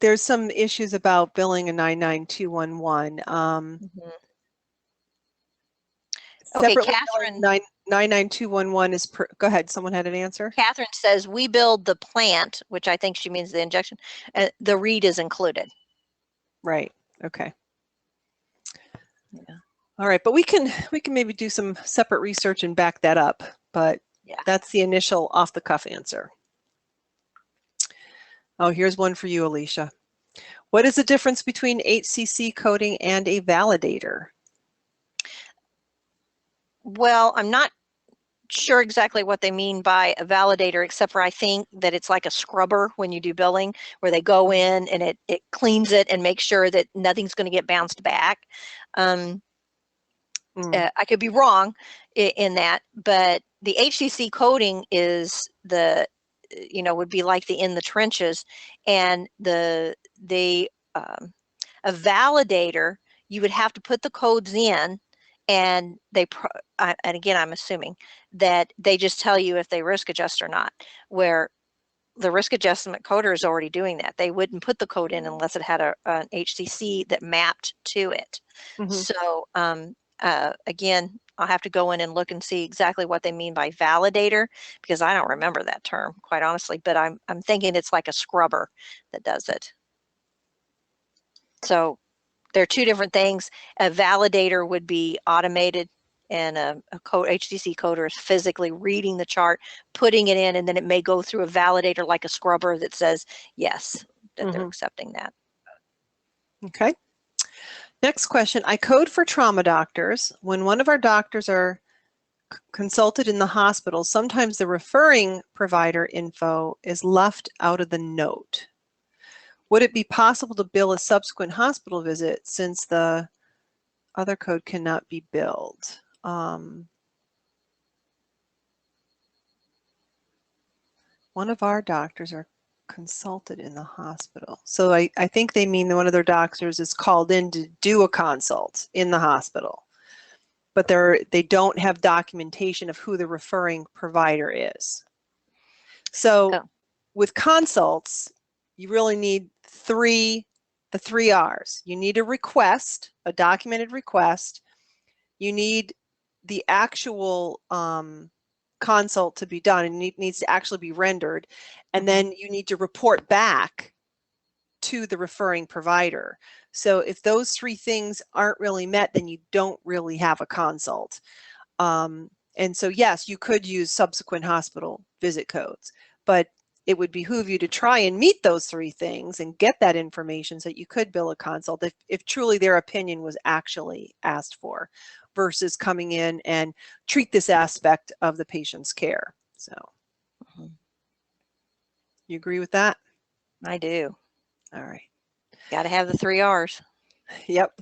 There's some issues about billing a 99211. Okay, Separately, Catherine. 99211 is go ahead. Someone had an answer. Catherine says we build the plant, which I think she means the injection. The read is included. Right. Okay. Yeah. All right, but we can maybe do some separate research and back that up. But yeah, that's the initial off the cuff answer. Oh, here's one for you, Alicia. What is the difference between HCC coding and a validator? Well, I'm not sure exactly what they mean by a validator, except for I think that it's like a scrubber when you do billing, where they go in and it cleans it and makes sure that nothing's going to get bounced back. I could be wrong in that, but the HCC coding is would be like the in the trenches, and a validator, you would have to put the codes in, and and again, I'm assuming that they just tell you if they risk adjust or not, where the risk adjustment coder is already doing that. They wouldn't put the code in unless it had an HCC that mapped to it. So again, I'll have to go in and look and see exactly what they mean by validator, because I don't remember that term, quite honestly, but I'm thinking it's like a scrubber that does it. So there are two different things. A validator would be automated, and a HCC coder is physically reading the chart, putting it in, and then it may go through a validator like a scrubber that says, yes, that they're accepting that. Okay. Next question. I code for trauma doctors. When one of our doctors are consulted in the hospital, sometimes the referring provider info is left out of the note. Would it be possible to bill a subsequent hospital visit since the other code cannot be billed? One of our doctors are consulted in the hospital. So I think they mean that one of their doctors is called in to do a consult in the hospital, but they don't have documentation of who the referring provider is. So with consults, you really need the three R's. You need a request, a documented request. You need the actual consult to be done, and it needs to actually be rendered. And then you need to report back to the referring provider. So if those three things aren't really met, then you don't really have a consult. And so yes, you could use subsequent hospital visit codes, but it would behoove you to try and meet those three things and get that information so that you could bill a consult if truly their opinion was actually asked for, versus coming in and treat this aspect of the patient's care. So you agree with that? I do. All right. Got to have the 3 R's. Yep.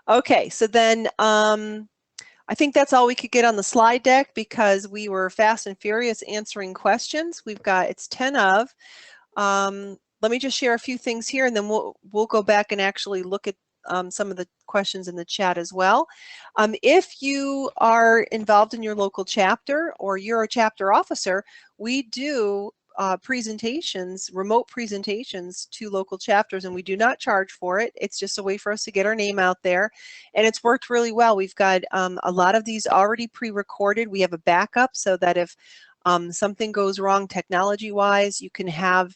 Okay, so then I think that's all we could get on the slide deck because we were fast and furious answering questions. It's 10 of. Let me just share a few things here, and then we'll go back and actually look at some of the questions in the chat as well. If you are involved in your local chapter or you're a chapter officer, we do presentations, remote presentations to local chapters, and we do not charge for it. It's just a way for us to get our name out there, and it's worked really well. We've got a lot of these already pre-recorded. We have a backup so that if something goes wrong technology-wise, you can have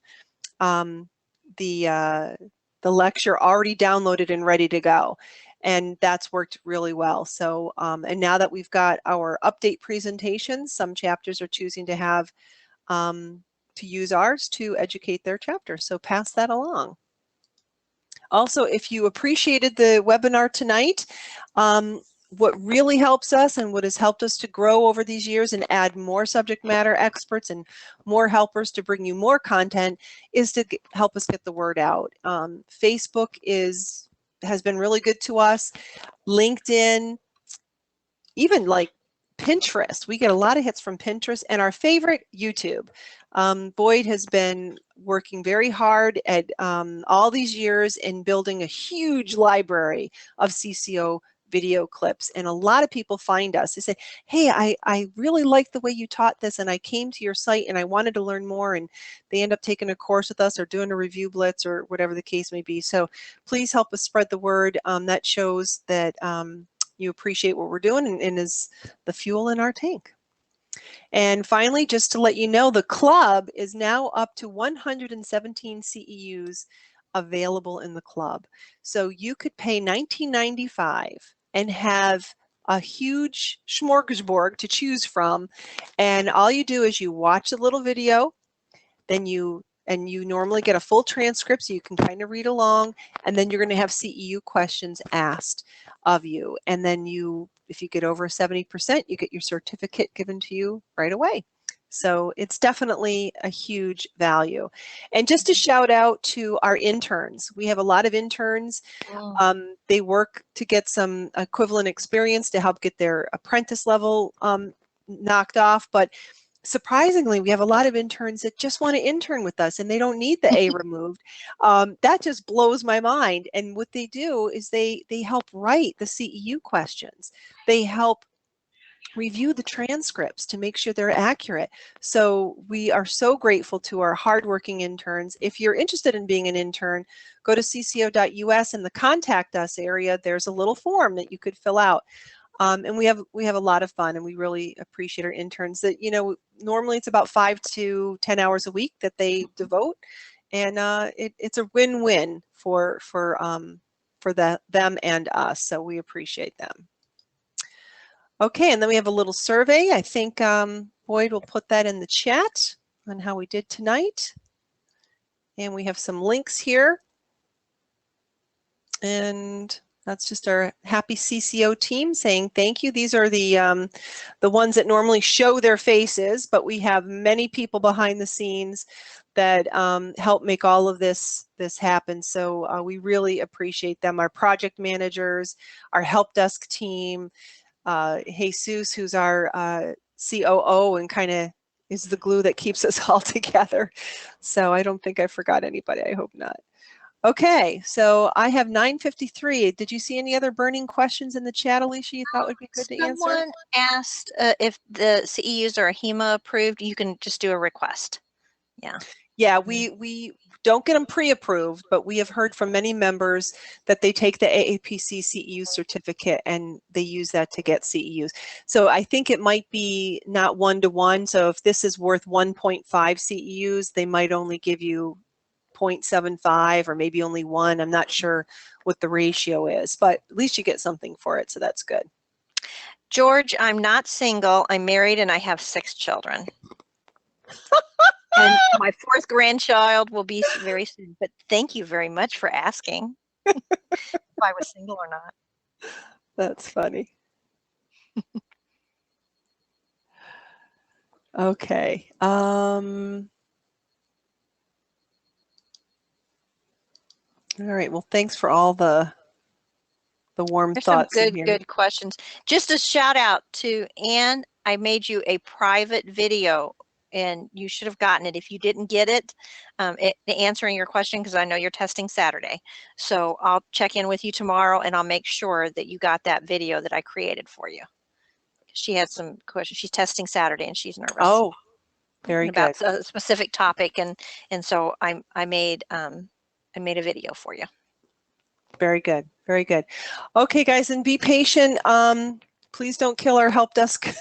the lecture already downloaded and ready to go. And that's worked really well. So, and now that we've got our update presentations, some chapters are choosing to have to use ours to educate their chapter. So pass that along. Also, if you appreciated the webinar tonight, what really helps us and what has helped us to grow over these years and add more subject matter experts and more helpers to bring you more content is to help us get the word out. Facebook has been really good to us. LinkedIn, even like Pinterest. We get a lot of hits from Pinterest, and our favorite, YouTube. Boyd has been working very hard at all these years in building a huge library of CCO video clips, and a lot of people find us. They say, hey, I really like the way you taught this, and I came to your site and I wanted to learn more, and they end up taking a course with us or doing a review blitz or whatever the case may be. So please help us spread the word. That shows that you appreciate what we're doing and is the fuel in our tank. And finally, just to let you know, the club is now up to 117 CEUs available in the club. So you could pay $19.95 and have a huge smorgasbord to choose from. And all you do is you watch a little video, then you normally get a full transcript so you can kind of read along, and then you're going to have CEU questions asked of you. And then if you get over 70%, you get your certificate given to you right away. So it's definitely a huge value. And just to shout out to our interns, we have a lot of interns. They work to get some equivalent experience to help get their apprentice level knocked off, but surprisingly, we have a lot of interns that just want to intern with us and they don't need the A removed. That just blows my mind. And what they do is they help write the CEU questions. They help review the transcripts to make sure they're accurate. So we are so grateful to our hardworking interns. If you're interested in being an intern, go to cco.us in the contact us area. There's a little form that you could fill out. And we have a lot of fun, and we really appreciate our interns that, normally it's about 5 to 10 hours a week that they devote, and it's a win-win for them and us. So we appreciate them. Okay, and then we have a little survey. I think Boyd will put that in the chat on how we did tonight. And we have some links here. And that's just our happy CCO team saying thank you. These are the ones that normally show their faces, but we have many people behind the scenes that help make all of this happen. So we really appreciate them. Our project managers, our help desk team, Jesus, who's our COO and kind of is the glue that keeps us all together. So I don't think I forgot anybody. I hope not. Okay, so I have 9:53. Did you see any other burning questions in the chat, Alicia, you thought would be good to answer? Someone asked if the CEUs are HEMA approved. You can just do a request. Yeah. Yeah, we don't get them pre-approved, but we have heard from many members that they take the AAPC CEU certificate and they use that to get CEUs. So I think it might be not 1-to-1. So if this is worth 1.5 CEUs, they might only give you 0.75 or maybe only 1. I'm not sure what the ratio is, but at least you get something for it. So that's good. George, I'm not single. I'm married and I have 6 children. And my 4th grandchild will be very soon. But thank you very much for asking if I was single or not. That's funny. Okay. All right. Well, thanks for all the warm There's some thoughts in here. good questions. Just a shout out to Anne. I made you a private video and you should have gotten it. If you didn't get it, answering your question, because I know you're testing Saturday. So I'll check in with you tomorrow and I'll make sure that you got that video that I created for you. She had some questions. She's testing Saturday and she's nervous. Oh, very about good. a specific topic, and so I made a video for you. Very good. Very good. Okay, guys, and be patient. Please don't kill our help desk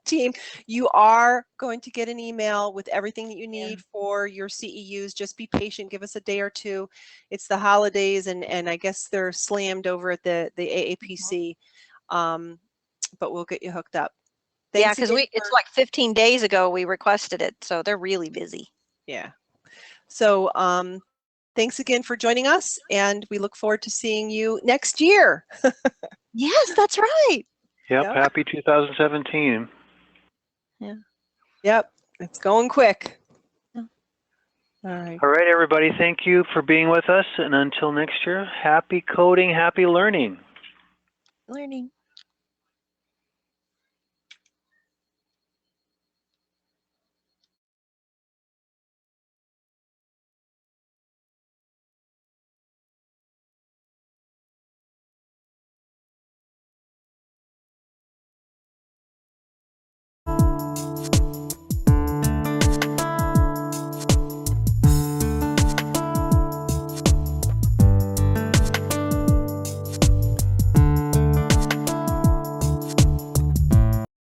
team. You are going to get an email with everything that you need for your CEUs. Just be patient. Give us a day or two. It's the holidays, and I guess they're slammed over at the AAPC, but we'll get you hooked up. Thanks because it's like 15 days ago we requested it, so they're really busy. Yeah. So thanks again for joining us, and we look forward to seeing you next year. Yes, that's right. Yep. Happy 2017. Yeah. Yep. It's going quick. Yeah. All right. All right, everybody. Thank you for being with us. And until next year, happy coding, happy learning. Learning.